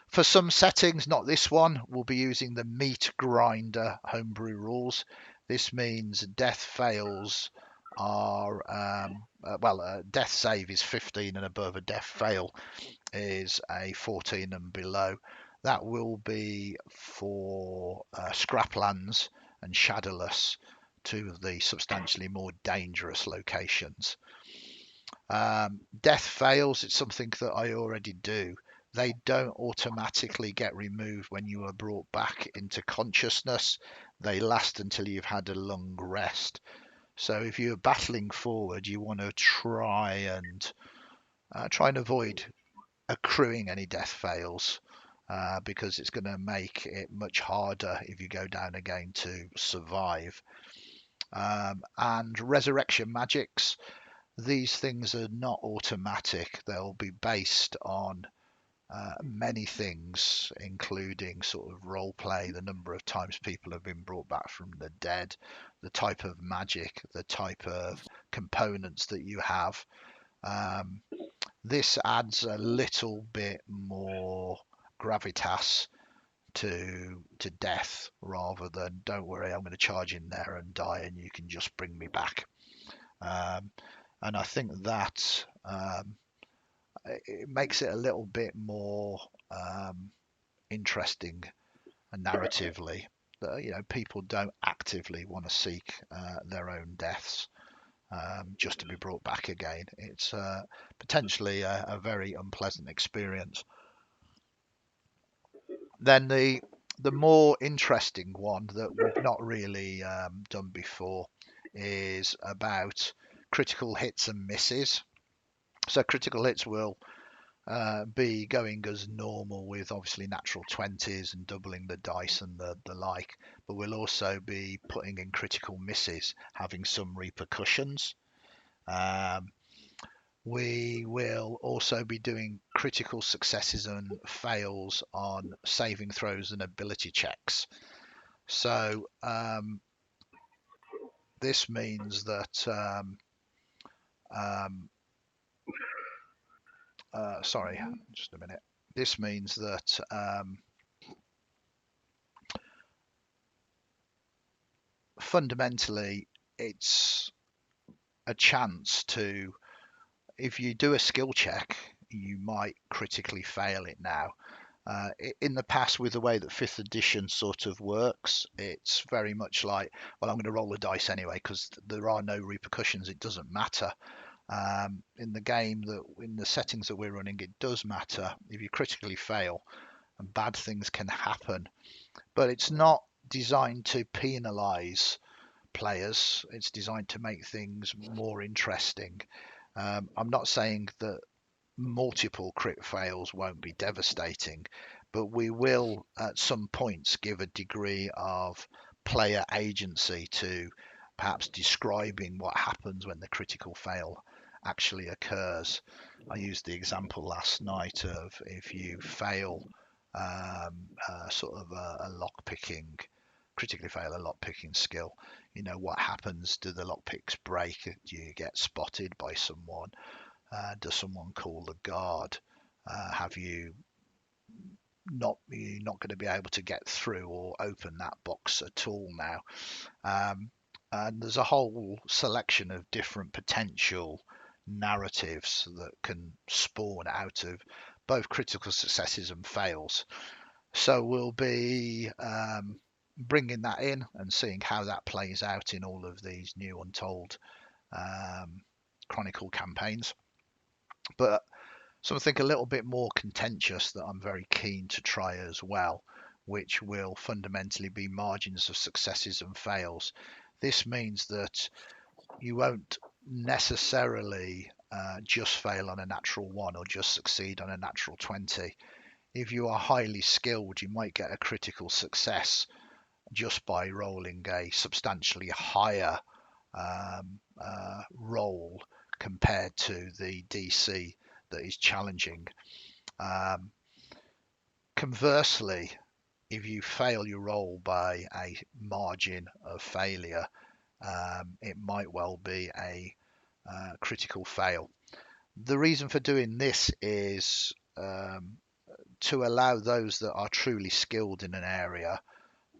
for some settings, not this one, we'll be using the meat grinder homebrew rules. This means death fails are death save is 15 and above. A death fail is a 14 and below. That will be for scraplands and shadowless, two of the substantially more dangerous locations. Death fails, it's something that I already do. They don't automatically get removed when you are brought back into consciousness. They last until you've had a long rest. So if you're battling forward, you want to try and avoid accruing any death fails, because it's going to make it much harder if you go down again to survive. And resurrection magics, these things are not automatic. They'll be based on many things, including sort of role play, the number of times people have been brought back from the dead, the type of magic, the type of components that you have. This adds a little bit more gravitas to death, rather than don't worry, I'm going to charge in there and die and you can just bring me back. And I think that it makes it a little bit more interesting and narratively, that people don't actively want to seek their own deaths just to be brought back again. It's potentially a very unpleasant experience. Then the more interesting one that we've not really done before is about critical hits and misses. So critical hits will be going as normal, with obviously natural 20s and doubling the dice and the like, but we'll also be putting in critical misses, having some repercussions. We will also be doing critical successes and fails on saving throws and ability checks. So this means that sorry, just a minute. This means that fundamentally it's a chance to, if you do a skill check, you might critically fail it now. In the past, with the way that 5th edition sort of works, it's very much like, well, I'm going to roll the dice anyway because there are no repercussions. It doesn't matter. In the game, in the settings that we're running, it does matter. If you critically fail, and bad things can happen, but it's not designed to penalize players. It's designed to make things more interesting. I'm not saying that multiple crit fails won't be devastating, but we will at some points give a degree of player agency to perhaps describing what happens when the critical fail actually occurs. I used the example last night of, if you fail sort of a lockpicking, critically fail a lockpicking skill, what happens? Do the lockpicks break? Do you get spotted by someone? Does someone call the guard? Have you you're not going to be able to get through or open that box at all now? And there's a whole selection of different potential narratives that can spawn out of both critical successes and fails. So we'll be bringing that in and seeing how that plays out in all of these new Untold Chronicle campaigns. But something a little bit more contentious that I'm very keen to try as well, which will fundamentally be margins of successes and fails. This means that you won't necessarily just fail on a natural 1 or just succeed on a natural 20. If you are highly skilled, you might get a critical success just by rolling a substantially higher roll compared to the DC that is challenging. Conversely, if you fail your roll by a margin of failure, it might well be a critical fail. The reason for doing this is to allow those that are truly skilled in an area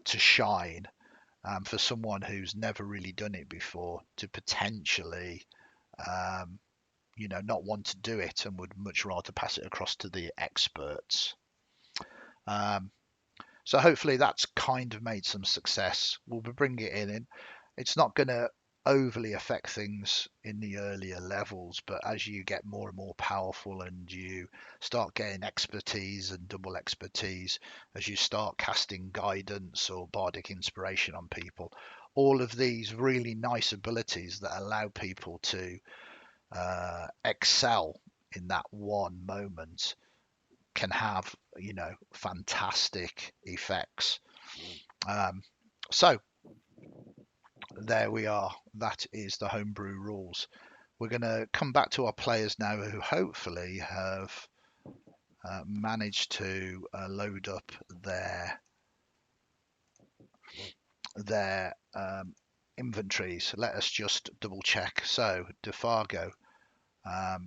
to shine, for someone who's never really done it before to potentially, not want to do it and would much rather pass it across to the experts. So hopefully that's kind of made some success. We'll be bringing it in. It's not going to overly affect things in the earlier levels, but as you get more and more powerful and you start getting expertise and double expertise, as you start casting guidance or bardic inspiration on people, all of these really nice abilities that allow people to excel in that one moment can have fantastic effects. So there we are. That is the homebrew rules. We're going to come back to our players now who hopefully have managed to load up their inventories. Let us just double check. So Defargo,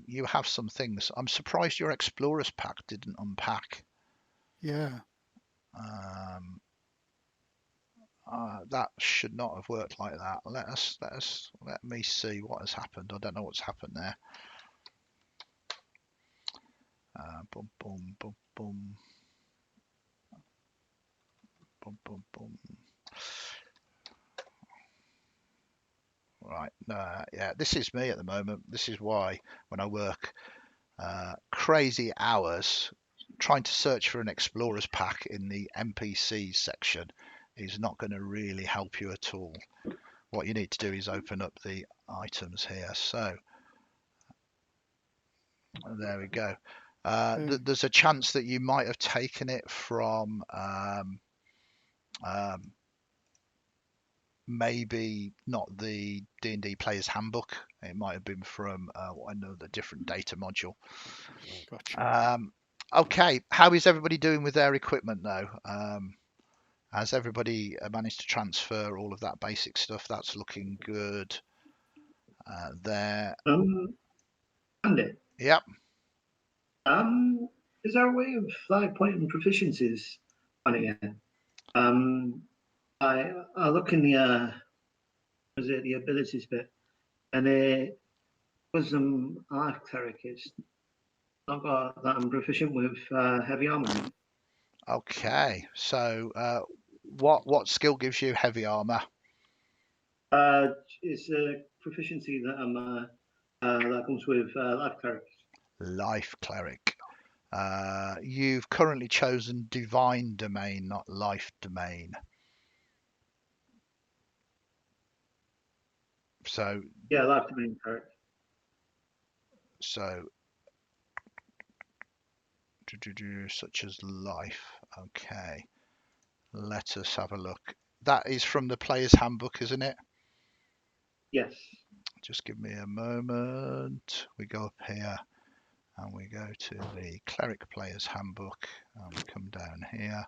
you have some things. I'm surprised your Explorers pack didn't unpack. Yeah. That should not have worked like that. Let me see what has happened. I don't know what's happened there. Boom, boom, boom, boom, boom, boom, boom. Right. Yeah, this is me at the moment. This is why when I work crazy hours trying to search for an Explorers pack in the NPC section is not going to really help you at all. What you need to do is open up the items here. So there we go. There's a chance that you might have taken it from maybe not the D&D Player's Handbook. It might have been from another different data module. Gotcha. Okay, how is everybody doing with their equipment though? Has everybody managed to transfer all of that basic stuff? That's looking good. There. Andy, Yep. is there a way of pointing proficiencies on it? I look in the the abilities bit, and wisdom life cleric is not got that I'm proficient with heavy armor. Okay, so what skill gives you heavy armor? It's a proficiency that that comes with life cleric. Life cleric. You've currently chosen divine domain, not life domain. So yeah, life domain cleric. So such as life. Okay, let us have a look. That is from the Player's Handbook, isn't it? Yes. Just give me a moment. We go up here and we go to the Cleric Player's Handbook and we come down here.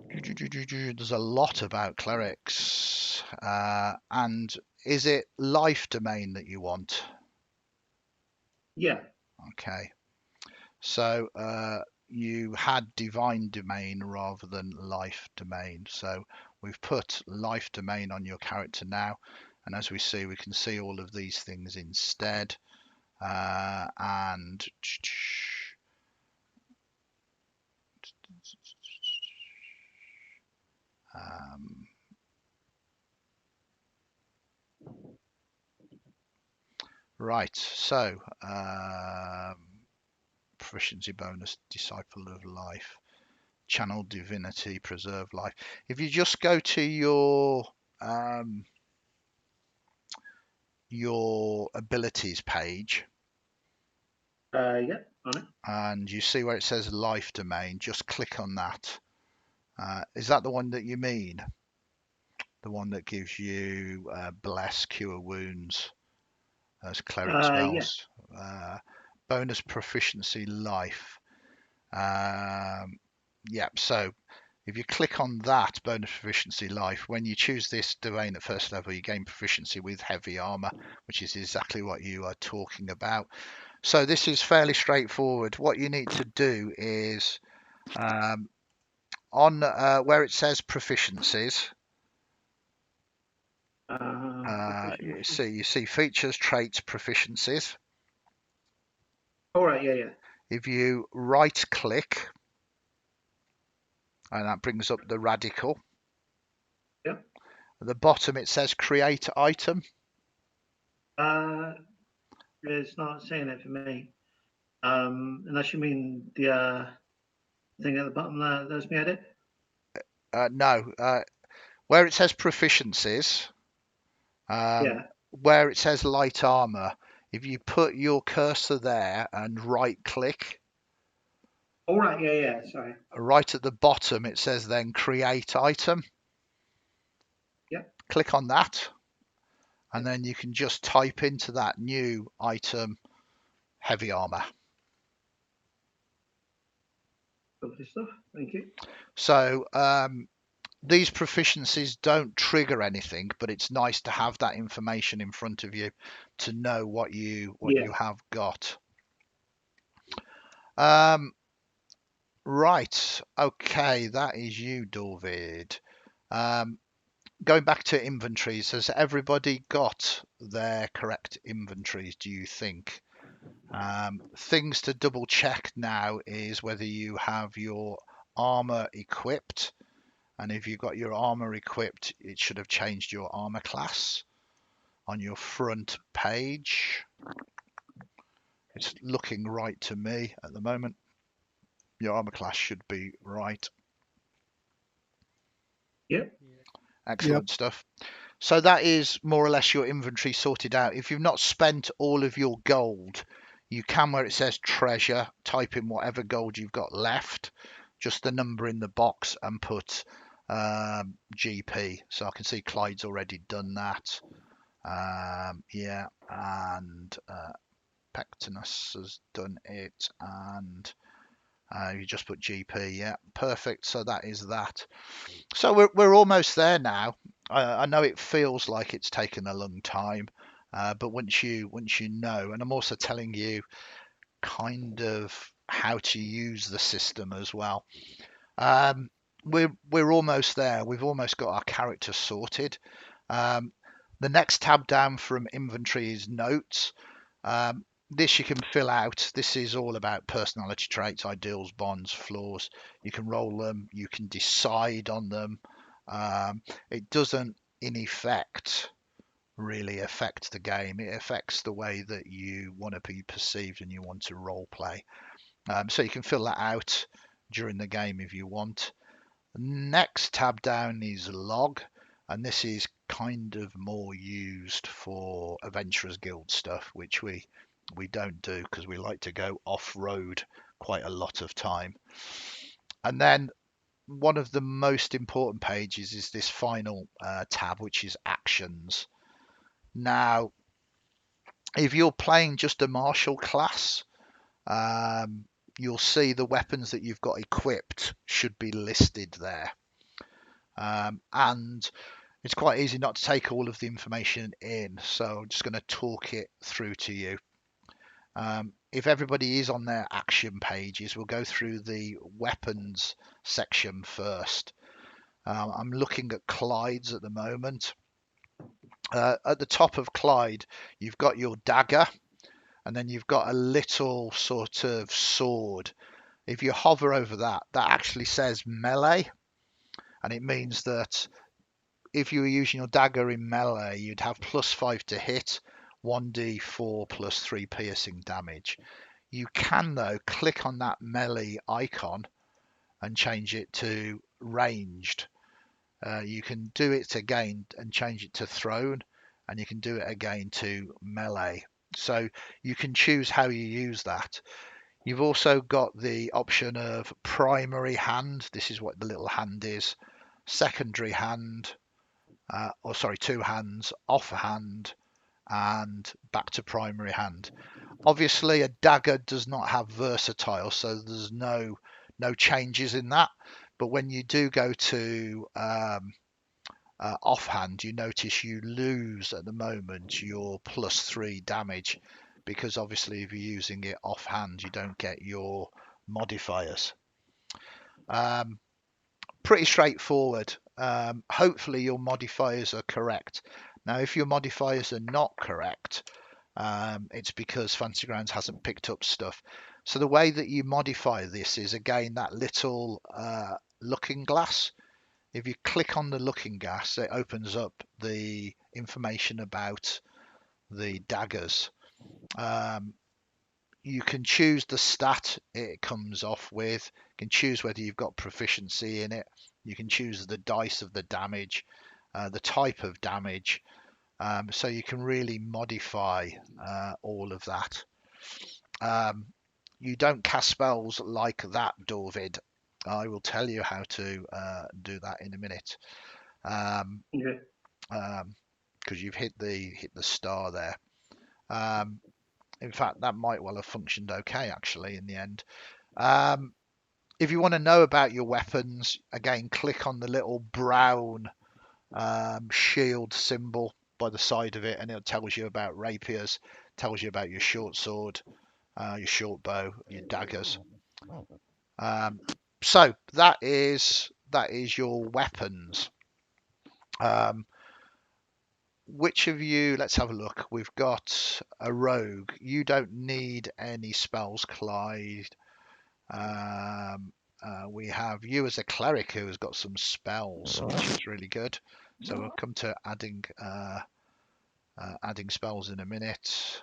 There's a lot about clerics. And is it life domain that you want? Yeah. Okay. So you had divine domain rather than life domain. So we've put life domain on your character now. And as we see, we can see all of these things instead. And right, so proficiency bonus, disciple of life, channel divinity, preserve life. If you just go to your abilities page, Yeah, on it. And you see where it says life domain, just click on that. Is that the one that you mean? The one that gives you bless, cure wounds as cleric spells. Yeah. Bonus proficiency life. Yeah, so if you click on that bonus proficiency life, when you choose this domain at first level, you gain proficiency with heavy armor, which is exactly what you are talking about. So this is fairly straightforward. What you need to do is on where it says proficiencies, You see features, traits, proficiencies. All right, yeah. If you right click, and that brings up the radical. Yep. At the bottom it says create item. It's not saying it for me. Unless you mean the thing at the bottom there, there's me edit. No, where it says proficiencies, Yeah. where it says light armor, if you put your cursor there and right click, All right, yeah. Sorry. right at the bottom it says then create item. Yep. Click on that, and then you can just type into that new item heavy armor. Lovely stuff. Thank you. So these proficiencies don't trigger anything, but it's nice to have that information in front of you to know what you have got. Right, okay, that is you, David. Going back to inventories, has everybody got their correct inventories, do you think? Things to double check now is whether you have your armor equipped, and if you've got your armor equipped, it should have changed your armor class on your front page. It's looking right to me at the moment. Your armor class should be right. Yep. Excellent stuff. So that is more or less your inventory sorted out. If you've not spent all of your gold, you can, where it says treasure, type in whatever gold you've got left, just the number in the box, and put GP. So I can see Clyde's already done that. Yeah, and Pectinus has done it, and you just put GP. Yeah, perfect. So that is that. So we're almost there now. I know it feels like it's taken a long time, but once you know, and I'm also telling you kind of how to use the system as well. We're almost there. We've almost got our character sorted. The next tab down from inventory is notes. This you can fill out. This is all about personality traits, ideals, bonds, flaws. You can roll them. You can decide on them. It doesn't, in effect, really affect the game. It affects the way that you want to be perceived and you want to role play. So you can fill that out during the game if you want. Next tab down is log, and this is kind of more used for Adventurers Guild stuff, which we don't do because we like to go off-road quite a lot of time. And then one of the most important pages is this final tab, which is actions. Now, if you're playing just a martial class, you'll see the weapons that you've got equipped should be listed there. And it's quite easy not to take all of the information in, so I'm just going to talk it through to you. If everybody is on their action pages, we'll go through the weapons section first. I'm looking at Clyde's at the moment. At the top of Clyde, you've got your dagger, and then you've got a little sort of sword. If you hover over that, that actually says melee, and it means that if you were using your dagger in melee, you'd have +5 to hit, 1d4 plus 3 piercing damage. You can, though, click on that melee icon and change it to ranged. You can do it again and change it to thrown, and you can do it again to melee. So you can choose how you use that. You've also got the option of primary hand. This is what the little hand is. Secondary hand, two hands, off hand, and back to primary hand. Obviously, a dagger does not have versatile, so there's no changes in that. But when you do go to offhand, you notice you lose at the moment your +3 damage, because obviously if you're using it offhand, you don't get your modifiers. Pretty straightforward. Hopefully your modifiers are correct. Now, if your modifiers are not correct, it's because Fantasy Grounds hasn't picked up stuff. So the way that you modify this is, again, that little looking glass. If you click on the looking glass, it opens up the information about the daggers. You can choose the stat it comes off with. You can choose whether you've got proficiency in it. You can choose the dice of the damage, the type of damage. So you can really modify all of that. You don't cast spells like that, Dorvid. I will tell you how to do that in a minute. Okay. Because you've hit the star there. In fact, that might well have functioned okay, actually, in the end. If you want to know about your weapons, again, click on the little brown shield symbol by the side of it, and it tells you about rapiers, tells you about your short sword, your short bow, your daggers. So that is your weapons. Which of you, let's have a look. We've got a rogue. You don't need any spells, Clyde. We have you as a cleric who has got some spells, which is really good. So we'll come to adding spells in a minute.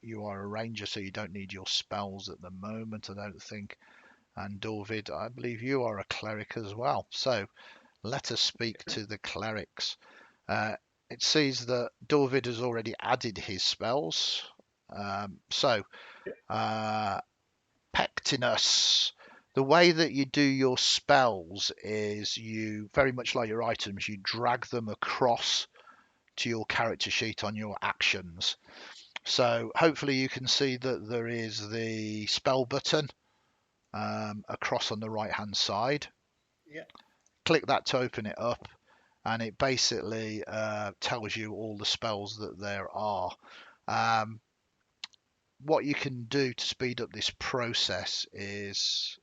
You are a ranger, so you don't need your spells at the moment, I don't think. And Dorvid, I believe you are a cleric as well. So let us speak to the clerics. It sees that Dorvid has already added his spells. Pectinus. The way that you do your spells is you, very much like your items, you drag them across to your character sheet on your actions. So hopefully you can see that there is the spell button across on the right hand side. Yeah. Click that to open it up, and it basically tells you all the spells that there are. What you can do to speed up this process is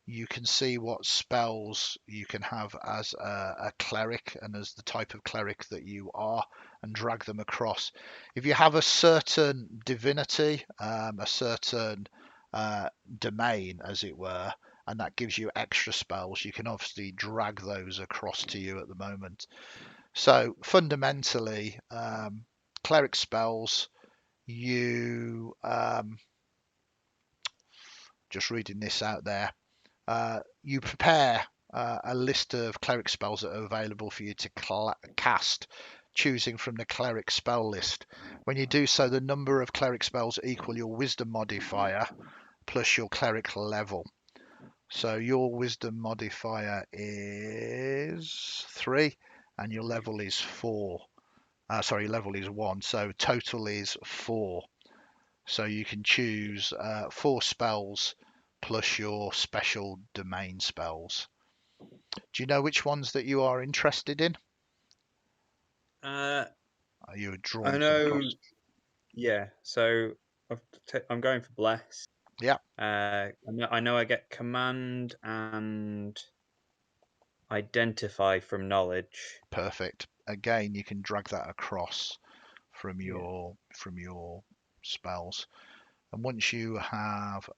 you can see what spells you can have as a cleric and as the type of cleric that you are, and drag them across. If you have a certain divinity, a certain domain, as it were, and that gives you extra spells, you can obviously drag those across to you at the moment. So fundamentally, cleric spells, you just reading this out there, you prepare a list of cleric spells that are available for you to cast, choosing from the cleric spell list. When you do so, the number of cleric spells equal your wisdom modifier plus your cleric level. So your wisdom modifier is 3 and your level is 4. Level is 1, so total is 4. So you can choose 4 spells plus your special domain spells. Do you know which ones that you are interested in? Are you drawn I them know. across? Yeah. So I'm going for bless. Yeah. I know I get command and identify from knowledge. Perfect. Again, you can drag that across from your spells. And once you have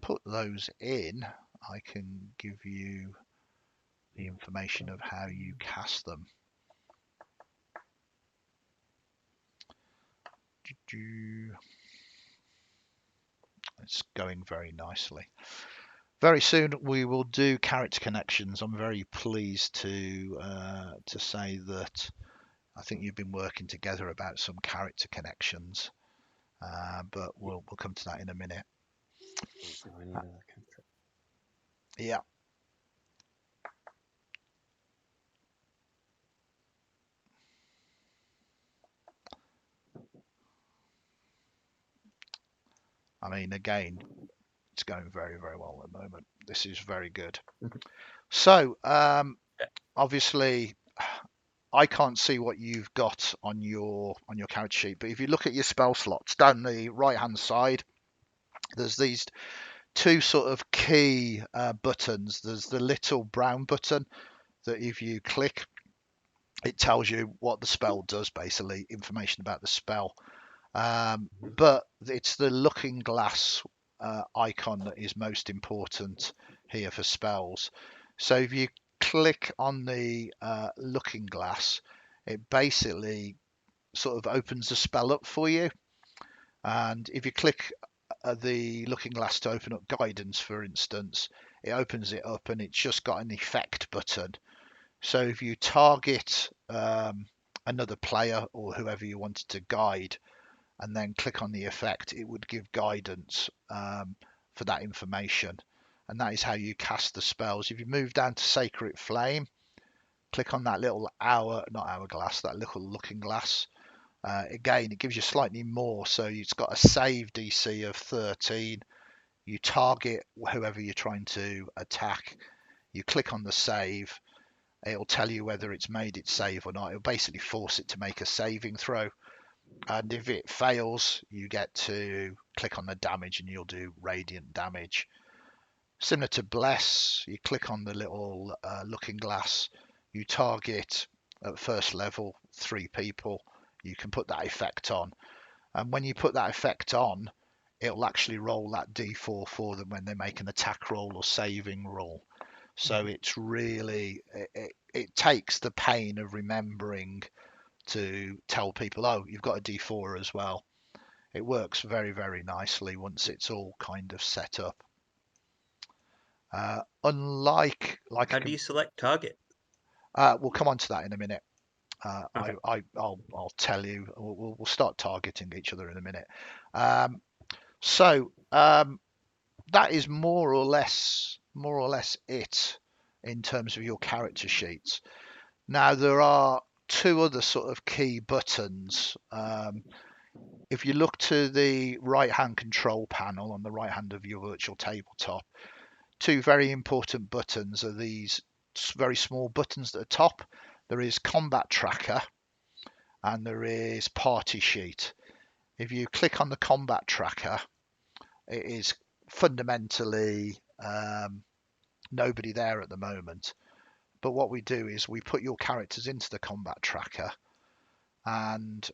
put those in, I can give you the information of how you cast them. It's going very nicely. Very soon we will do character connections. I'm very pleased to say that I think you've been working together about some character connections, but we'll come to that in a minute. Oh, I need another cantrip. Yeah. I mean, again, it's going very, very well at the moment. This is very good. So, obviously, I can't see what you've got on your character sheet, but if you look at your spell slots down the right-hand side, there's these 2 sort of key buttons. There's the little brown button that if you click, it tells you what the spell does, basically information about the spell. But it's the looking glass icon that is most important here for spells. So if you click on the looking glass, it basically sort of opens the spell up for you. And if you click the looking glass to open up guidance, for instance, it opens it up and it's just got an effect button. So if you target another player or whoever you wanted to guide and then click on the effect, it would give guidance for that information. And that is how you cast the spells. If you move down to Sacred Flame, click on that little hourglass, that little looking glass. Again, it gives you slightly more. So it's got a save DC of 13. You target whoever you're trying to attack. You click on the save. It'll tell you whether it's made its save or not. It'll basically force it to make a saving throw. And if it fails, you get to click on the damage and you'll do radiant damage. Similar to Bless, you click on the little looking glass. You target at first level 3 people. You can put that effect on. And when you put that effect on, it'll actually roll that d4 for them when they make an attack roll or saving roll. So it's really, it takes the pain of remembering to tell people, oh, you've got a d4 as well. It works very, very nicely once it's all kind of set up. Unlike How do you select target? we'll come on to that in a minute. Okay. I'll tell you. We'll start targeting each other in a minute. So that is more or less it in terms of your character sheets. Now there are 2 other sort of key buttons. If you look to the right hand control panel on the right hand of your virtual tabletop, 2 very important buttons are these very small buttons at the top. There is combat tracker and there is party sheet. If you click on the combat tracker, it is fundamentally nobody there at the moment. But what we do is we put your characters into the combat tracker, and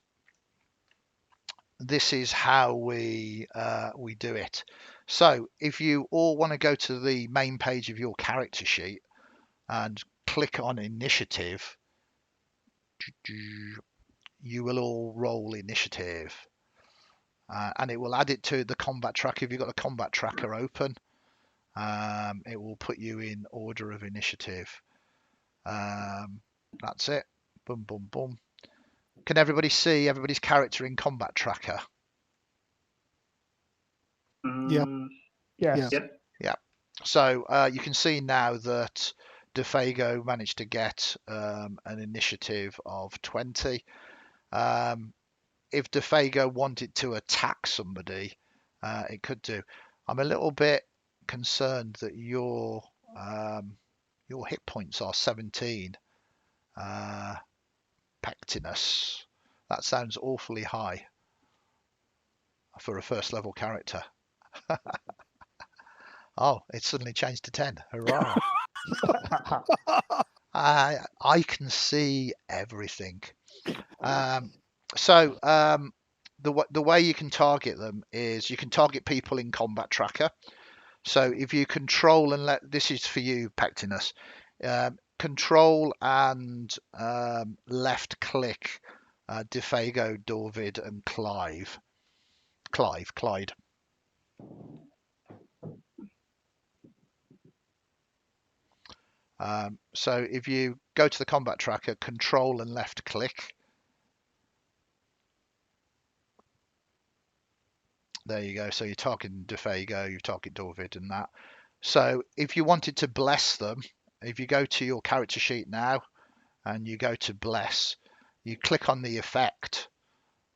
this is how we do it. So if you all want to go to the main page of your character sheet and click on initiative, you will all roll initiative. And it will add it to the combat tracker. If you've got a combat tracker open, it will put you in order of initiative. That's it. Boom, boom, boom. Can everybody see everybody's character in combat tracker? Yep. Yes. Yep. So you can see now that DeFago managed to get an initiative of 20. If DeFago wanted to attack somebody, it could do. I'm a little bit concerned that your hit points are 17. Pectinus. That sounds awfully high for a first level character. Oh, it's suddenly changed to 10. Hurrah. I can see everything. So the way you can target them is you can target people in combat tracker. So if you control and this is for you, Pectinus, control and left click DeFago, Dorvid, and Clyde. So if you go to the combat tracker, control and left click. There you go. So you're targeting DeFago, you target Dorvid and that. So if you wanted to bless them, if you go to your character sheet now and you go to bless, you click on the effect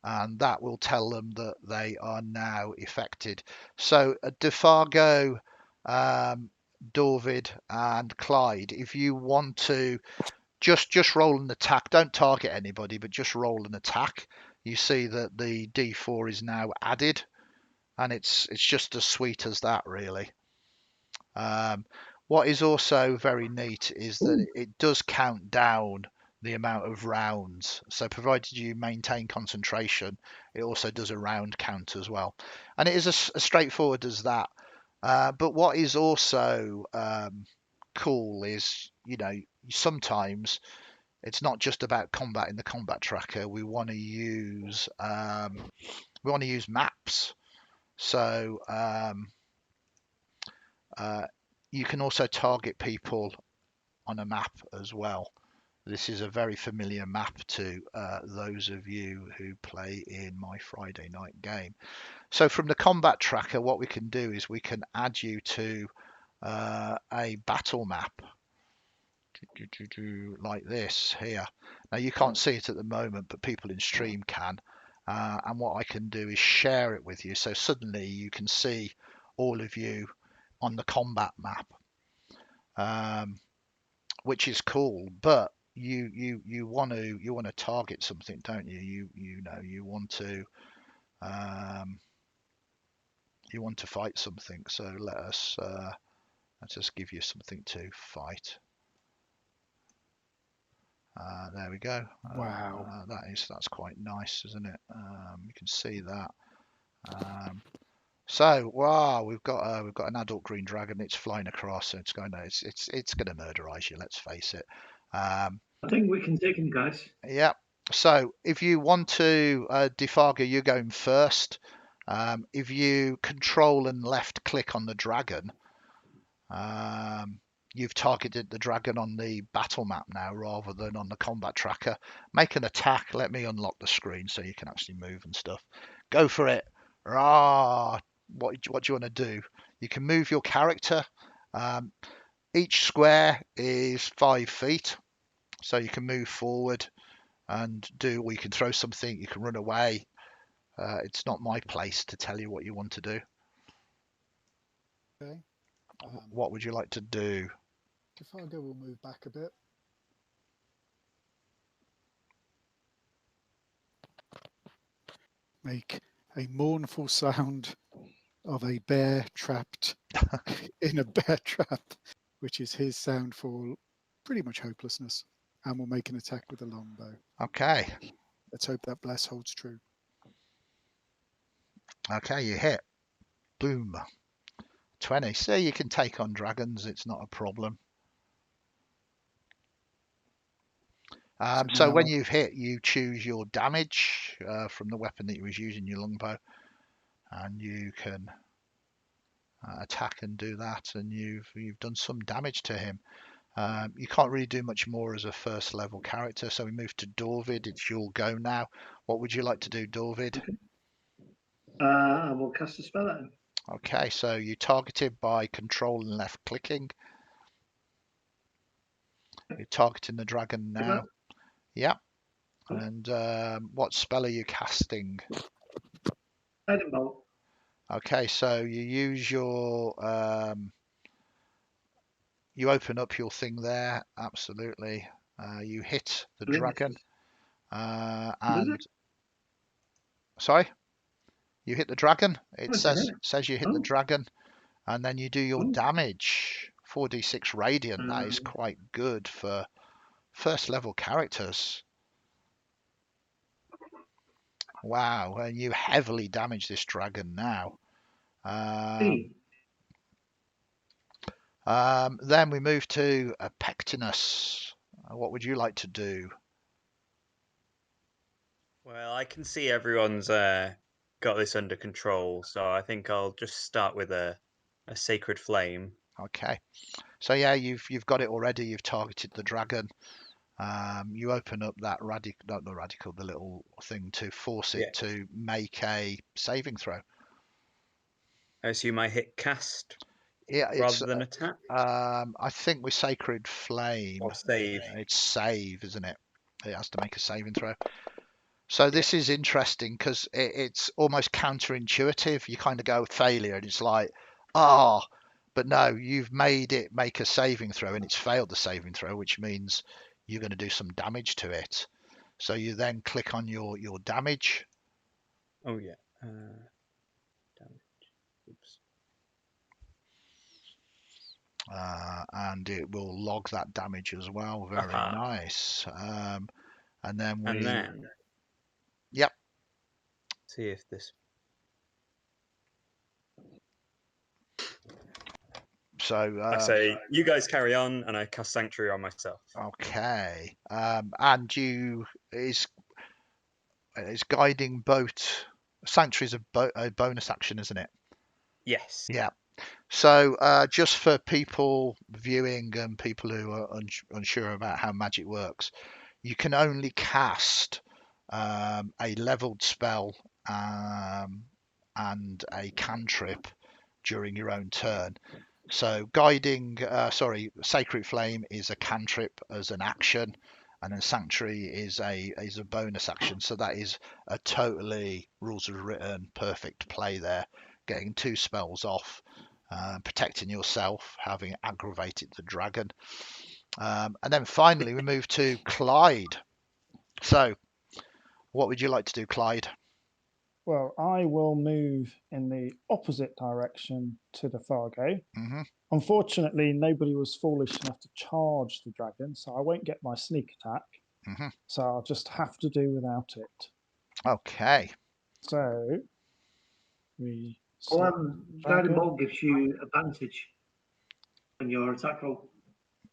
and that will tell them that they are now affected. So DeFago, Dorvid and Clyde, if you want to just roll an attack, don't target anybody, but just roll an attack, you see that the D4 is now added, and it's just as sweet as that, really. What is also very neat is that it does count down the amount of rounds. So provided you maintain concentration, it also does a round count as well. And it is as straightforward as that. But what is also cool is, sometimes it's not just about combat in the combat tracker. We want to use maps. So you can also target people on a map as well. This is a very familiar map to those of you who play in my Friday night game. So from the combat tracker, what we can do is we can add you to a battle map like this here. Now you can't see it at the moment, but people in stream can. And what I can do is share it with you. So suddenly you can see all of you on the combat map, which is cool. But you want to target something, don't you? You want to fight something. So let's just give you something to fight. There we go. Wow. That's quite nice, isn't it? You can see that. So wow, we've got an adult green dragon. It's flying across. And it's going to murderize you. Let's face it. I think we can take him, guys. Yeah. So if you want to Defaga, you're going first. If you control and left click on the dragon, you've targeted the dragon on the battle map now rather than on the combat tracker. Make an attack. Let me unlock the screen so you can actually move and stuff. Go for it. Rah! What do you want to do? You can move your character. Each square is 5 feet, so you can move forward and or you can throw something. You can run away. It's not my place to tell you what you want to do. Okay. What would you like to do? Defaga will move back a bit. Make a mournful sound of a bear trapped in a bear trap, which is his sound for pretty much hopelessness, and will make an attack with a longbow. Okay. Let's hope that bless holds true. Okay, you hit. Boom. 20. So you can take on dragons. It's not a problem. So when you've hit, you choose your damage from the weapon that you was using, your longbow, and you can attack and do that, and you've done some damage to him. You can't really do much more as a first level character, so we move to Dorvid. It's your go now. What would you like to do, Dorvid? Okay. I will cast a spell at him. Okay, so you targeted by control and left clicking. You're targeting the dragon now. Yep. And what spell are you casting? Guiding bolt. Okay, so you use your you open up your thing there. Absolutely. You hit the dragon. And sorry, you hit the dragon. It says you hit the dragon, and then you do your damage. 4d6 radiant. That is quite good for first level characters. Wow, and you heavily damage this dragon now. Then we move to Pectinus. What would you like to do? Well, I can see everyone's got this under control, so I think I'll just start with a sacred flame. Okay, so yeah, you've got it already. You've targeted the dragon. You open up that the little thing to force it to make a saving throw. I assume I hit cast rather than attack? I think with Sacred Flame, or save. It's save, isn't it? It has to make a saving throw. So this is interesting because it's almost counterintuitive. You kind of go failure and it's like, but no, you've made it make a saving throw and it's failed the saving throw, which means you're going to do some damage to it. So you then click on your damage. Oh yeah. Damage. Oops. and it will log that damage as well. Very Aha. nice. And then we, And then, yep. see if this. So I say, you guys carry on, and I cast Sanctuary on myself. okay, and you is guiding boat. Sanctuary is a bonus action, isn't it? Yes. Yeah. So just for people viewing and people who are unsure about how magic works, you can only cast a leveled spell and a cantrip during your own turn. So Sacred Flame is a cantrip as an action, and then Sanctuary is a bonus action. So that is a totally rules of written perfect play there, getting 2 spells off, protecting yourself, having aggravated the dragon. And then finally we move to Clyde. So what would you like to do, Clyde? Well, I will move in the opposite direction to the Fargo. Hmm. Unfortunately, nobody was foolish enough to charge the dragon, so I won't get my sneak attack. Hmm. So I'll just have to do without it. Okay. So we Oh, select Guiding dragon. Bolt gives you advantage on your attack roll.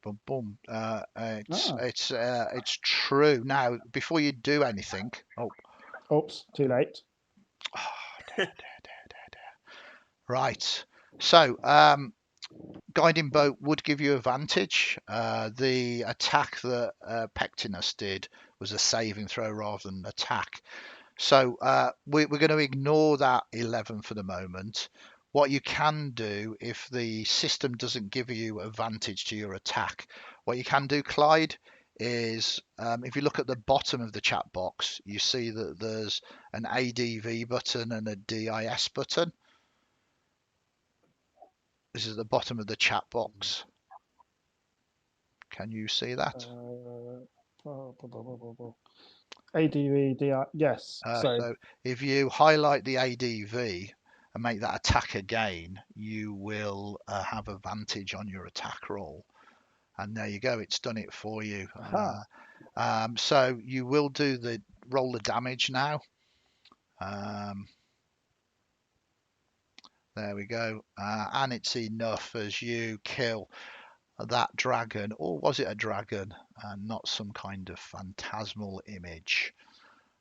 Boom, boom. Ah. It's true. Now, before you do anything, Oops, too late. Right. So, guiding boat would give you advantage. The attack that Pectinus did was a saving throw rather than attack. So we're going to ignore that 11 for the moment. What you can do if the system doesn't give you advantage to your attack, what you can do, Clyde, is if you look at the bottom of the chat box, you see that there's an ADV button and a DIS button. This is the bottom of the chat box. Can you see that? ADV, DI, yes. So if you highlight the ADV and make that attack again, you will have advantage on your attack roll. And there you go, it's done it for you. So you will do the roll the damage now. There we go. And it's enough as you kill that dragon, or was it a dragon and not some kind of phantasmal image?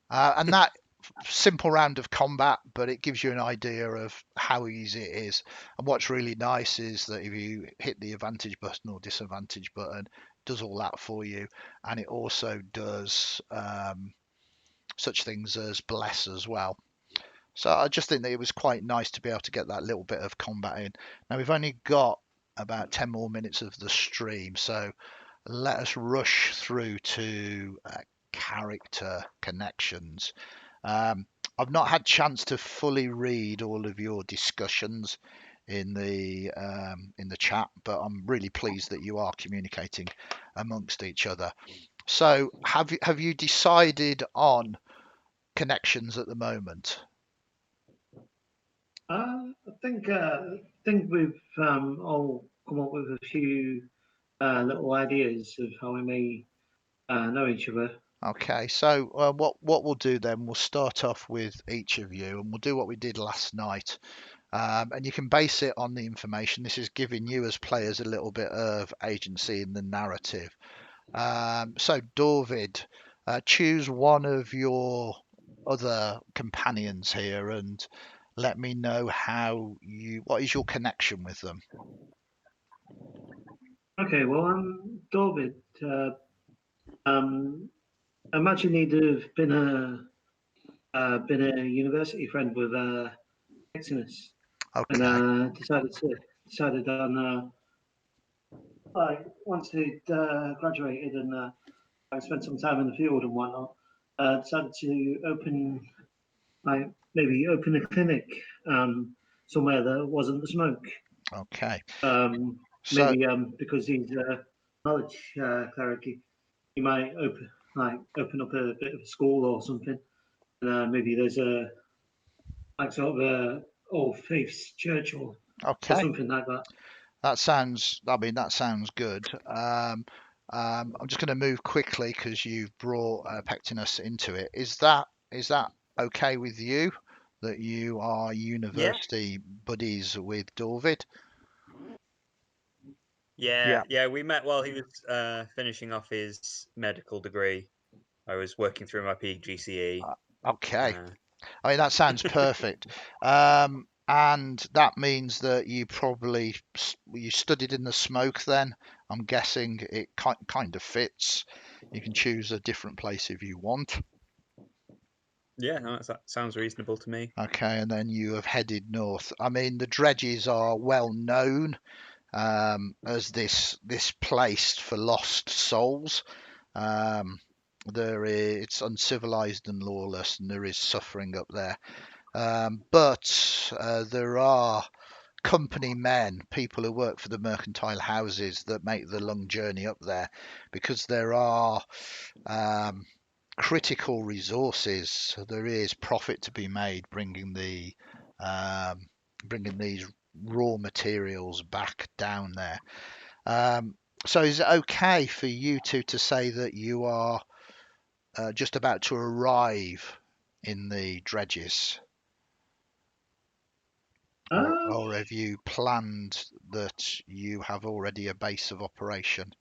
And that simple round of combat, but it gives you an idea of how easy it is. And what's really nice is that if you hit the advantage button or disadvantage button, it does all that for you, and it also does such things as bless as well. So I just think that it was quite nice to be able to get that little bit of combat in. Now we've only got about 10 more minutes of the stream, so let us rush through to character connections. I've not had chance to fully read all of your discussions in the chat, but I'm really pleased that you are communicating amongst each other. So have you decided on connections at the moment? I think we've all come up with a few little ideas of how we may know each other. Okay, so what we'll do then, we'll start off with each of you, and we'll do what we did last night. And you can base it on the information. This is giving you as players a little bit of agency in the narrative. So David, choose one of your other companions here and let me know what is your connection with them. Okay, well, David. I imagine he'd have been a university friend with Maximus, Okay. and decided on like once he'd graduated and spent some time in the field and whatnot, decided to maybe open a clinic somewhere that wasn't the smoke. Okay. Maybe because he's a knowledge cleric, he might open up a bit of a school or something. And maybe there's a sort of a old faith's church or something like that. That sounds. I mean, that sounds good. I'm just going to move quickly because you've brought Pectinus into it. Is that okay with you? That you are Yeah. university buddies with Dorvid? Yeah. We met while he was finishing off his medical degree. I was working through my PGCE. Okay. Uh, I mean, that sounds perfect. And that means that you probably you studied in the smoke then. I'm guessing it kind of fits. You can choose a different place if you want. yeah, no, that sounds reasonable to me. Okay, and then you have headed north. I mean, the Dredges are well known as this place for lost souls. Um, it's uncivilized and lawless, and there is suffering up there. But there are company men, people who work for the mercantile houses that make the long journey up there because there are critical resources. There is profit to be made bringing these raw materials back down there. So is it okay for you two to say that you are just about to arrive in the Dredges? Or have you planned that you have already a base of operation?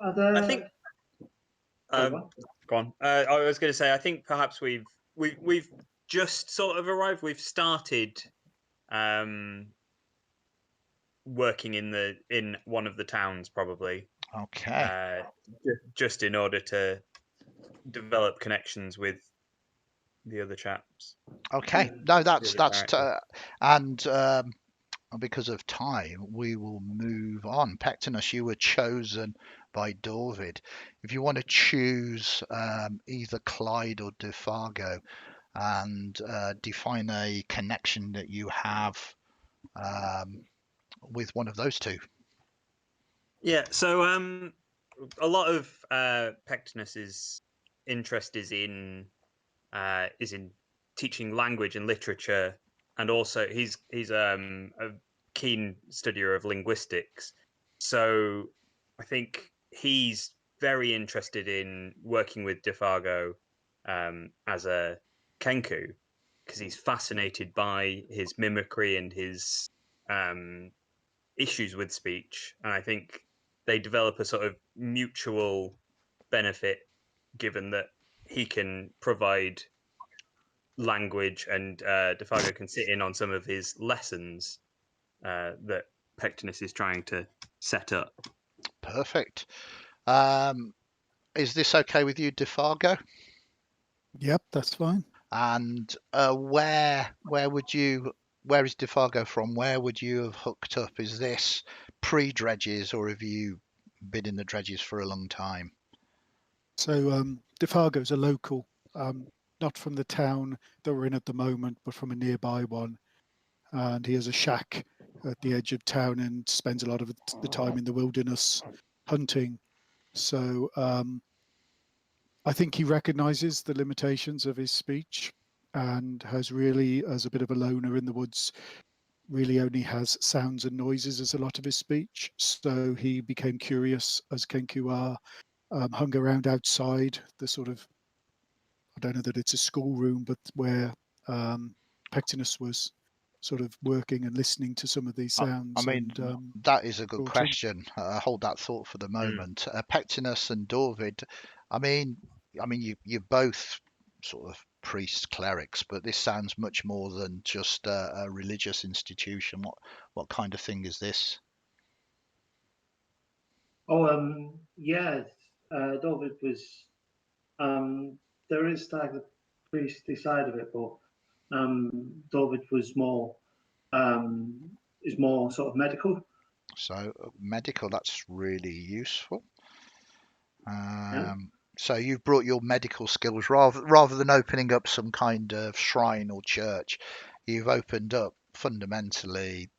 I think. Sorry, Go on. I was going to say, I think perhaps we've just sort of arrived. We've started working in one of the towns, probably. Okay. Just in order to develop connections with the other chaps. Okay. No, that's The other characters. and because of time, we will move on. Pectinus, you were chosen by Dorvid. If you want to choose either Clyde or Defargo and define a connection that you have with one of those two. Yeah. So a lot of Pectinus's interest is in teaching language and literature, and also he's a keen studier of linguistics. So I think he's very interested in working with Defargo as a Kenku because he's fascinated by his mimicry and his issues with speech, and I think they develop a sort of mutual benefit, given that he can provide language and Defargo can sit in on some of his lessons that Pectinus is trying to set up. Perfect. Is this okay with you, Defargo? Yep, that's fine. And where is Defargo from? Where would you have hooked up? Is this pre-Dredges, or have you been in the Dredges for a long time? So Defargo's a local, not from the town that we're in at the moment, but from a nearby one. And he has a shack at the edge of town and spends a lot of the time in the wilderness hunting. So I think he recognizes the limitations of his speech and has really, as a bit of a loner in the woods, really only has sounds and noises as a lot of his speech. So he became curious, as Kenku are, hung around outside the sort of, I don't know that it's a schoolroom, but where Pectinus was sort of working and listening to some of these sounds. I mean, that is a good question. Hold that thought for the moment. Pectinus and Dorvid, I mean, you're both sort of priests, clerics, but this sounds much more than just a religious institution. What kind of thing is this? Yeah, David was. There is like the priestly side of it, but David was more is more sort of medical. So medical, that's really useful. Yeah. So you've brought your medical skills rather than opening up some kind of shrine or church. You've opened up fundamentally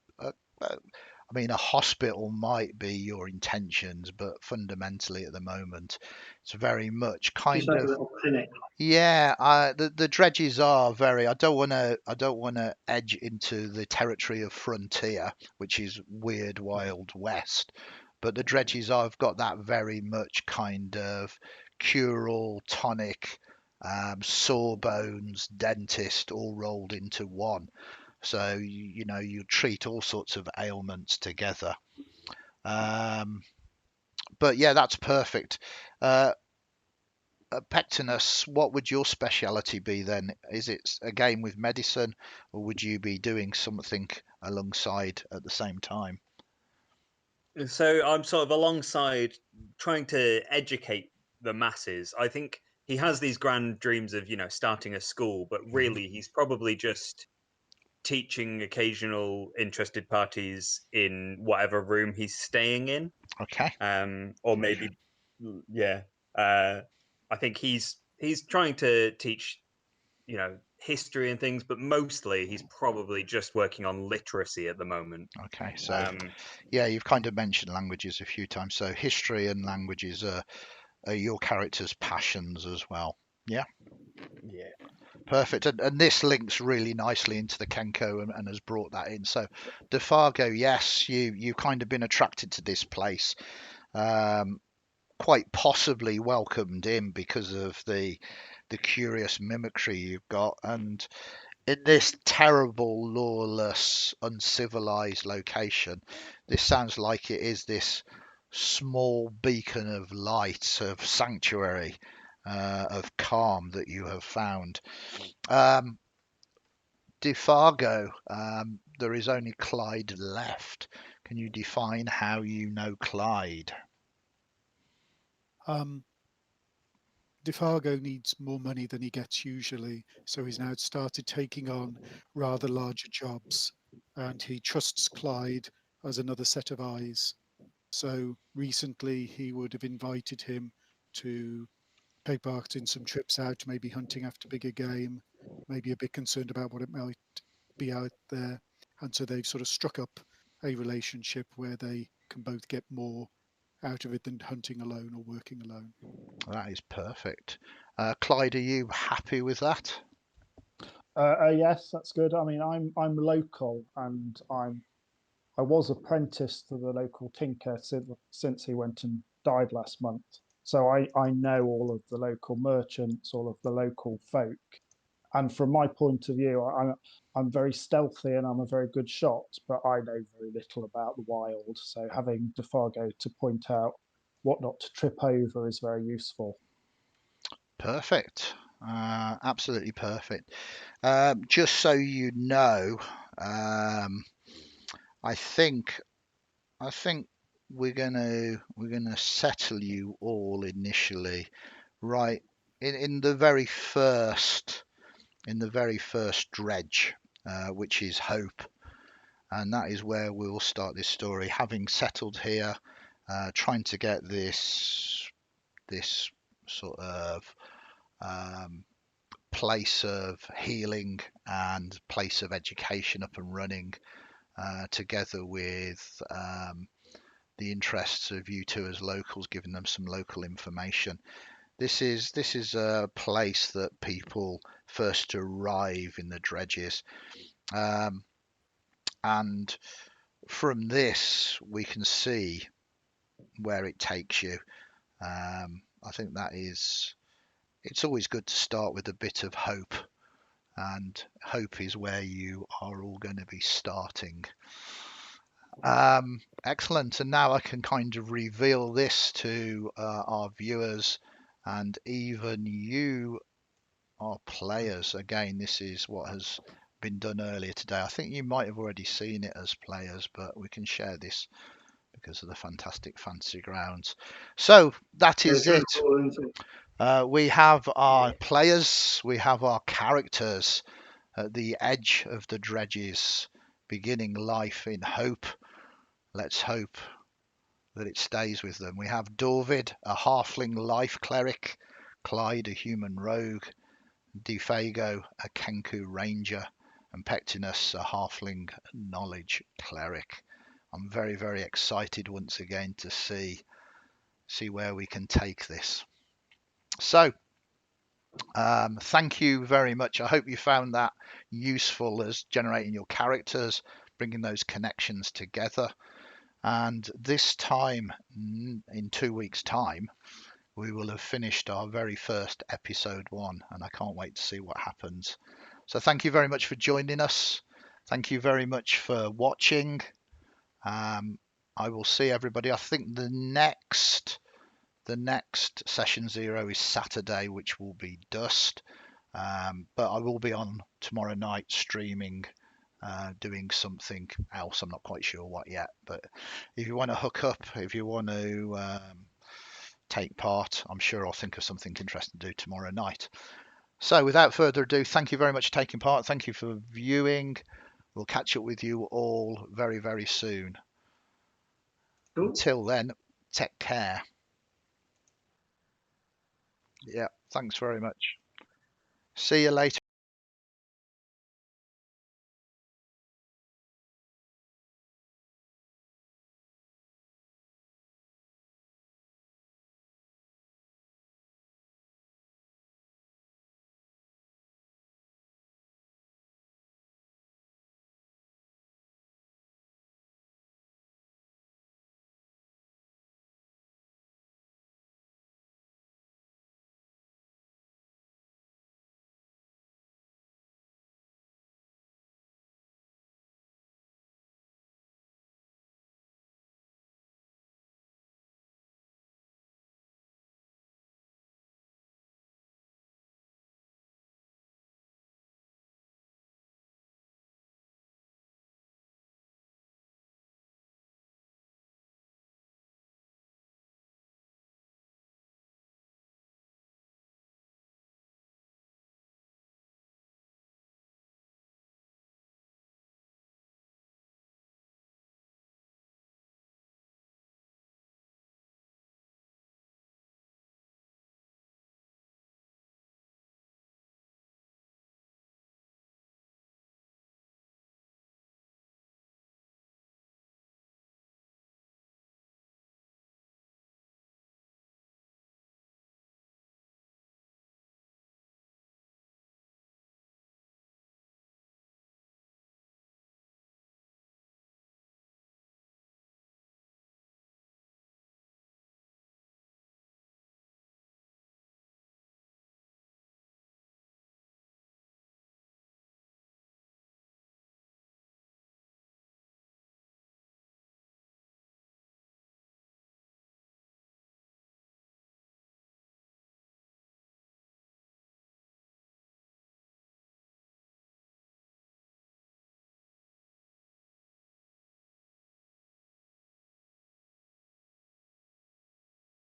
I mean, a hospital might be your intentions, but fundamentally at the moment, it's very much Just kind like a of. little clinic. Yeah, the dredges are very. I don't want to edge into the territory of frontier, which is weird, wild west. But the dredges have got that very much kind of cure-all, tonic, sawbones, dentist, all rolled into one. So you know you treat all sorts of ailments together. Um, but yeah, that's perfect. Uh, Pectinus, what would your speciality be then? Is it a game with medicine, or would you be doing something alongside at the same time? So I'm sort of alongside trying to educate the masses. I think he has these grand dreams of, starting a school, but really he's probably just teaching occasional interested parties in whatever room he's staying in. Okay, Or maybe, yeah. I think he's trying to teach, history and things, but mostly he's probably just working on literacy at the moment. okay. So Um, yeah, you've kind of mentioned languages a few times. So history and languages are your character's passions as well. Yeah, yeah. perfect. And this links really nicely into the Kenko and has brought that in. So Defargo, yes, you've kind of been attracted to this place. Um, Quite possibly welcomed in because of the curious mimicry you've got, and in this terrible, lawless, uncivilized location, this sounds like it is this small beacon of light, of sanctuary, of calm that you have found. um, Defargo, there is only Clyde left. Can you define how you know Clyde? Um, Defargo needs more money than he gets usually, so he's now started taking on rather larger jobs, and he trusts Clyde as another set of eyes. So recently he would have invited him to take part in some trips out, maybe hunting after bigger game, maybe a bit concerned about what it might be out there. And so they've sort of struck up a relationship where they can both get more out of it than hunting alone or working alone. That is perfect. Clyde, are you happy with that? Yes, that's good. I mean, I'm local, and I was apprenticed to the local tinker since he went and died last month. So I know all of the local merchants, all of the local folk. And from my point of view, I'm very stealthy and I'm a very good shot, but I know very little about the wild. So having Defargo to point out what not to trip over is very useful. Perfect. Absolutely perfect. Just so you know, um, I think I think we're gonna settle you all initially, right in the very first dredge, which is Hope, and that is where we'll start this story. Having settled here, trying to get this sort of um, place of healing and place of education up and running, together with the interests of you two as locals, giving them some local information. This is a place that people first arrive in the dredges, um, and from this we can see where it takes you. I think that is. It's always good to start with a bit of hope, and hope is where you are all going to be starting. Excellent. And now I can kind of reveal this to our viewers and even you, our players. Again, this is what has been done earlier today. I think you might have already seen it as players, but we can share this because of the fantastic fantasy grounds. So that is It's really it. cool, isn't We have our players, we have our characters at the edge of the dredges, beginning life in hope. Let's hope that it stays with them. We have Dorvid, a halfling life cleric, Clyde, a human rogue, Defago, a Kenku ranger, and Pectinus, a halfling knowledge cleric. I'm very, very excited once again to see where we can take this. So thank you very much. I hope you found that useful as generating your characters, bringing those connections together. And this time, in 2 weeks' time, we will have finished our very first episode 1, and I can't wait to see what happens. So thank you very much for joining us. Thank you very much for watching. I will see everybody. I think the next session 0 is Saturday, which will be Dust. But I will be on tomorrow night streaming, doing something else. I'm not quite sure what yet. But if you want to hook up, if you want to take part, I'm sure I'll think of something interesting to do tomorrow night. So without further ado, thank you very much for taking part. Thank you for viewing. We'll catch up with you all very, very soon. Cool. Until then, take care. Yeah, thanks very much. See you later.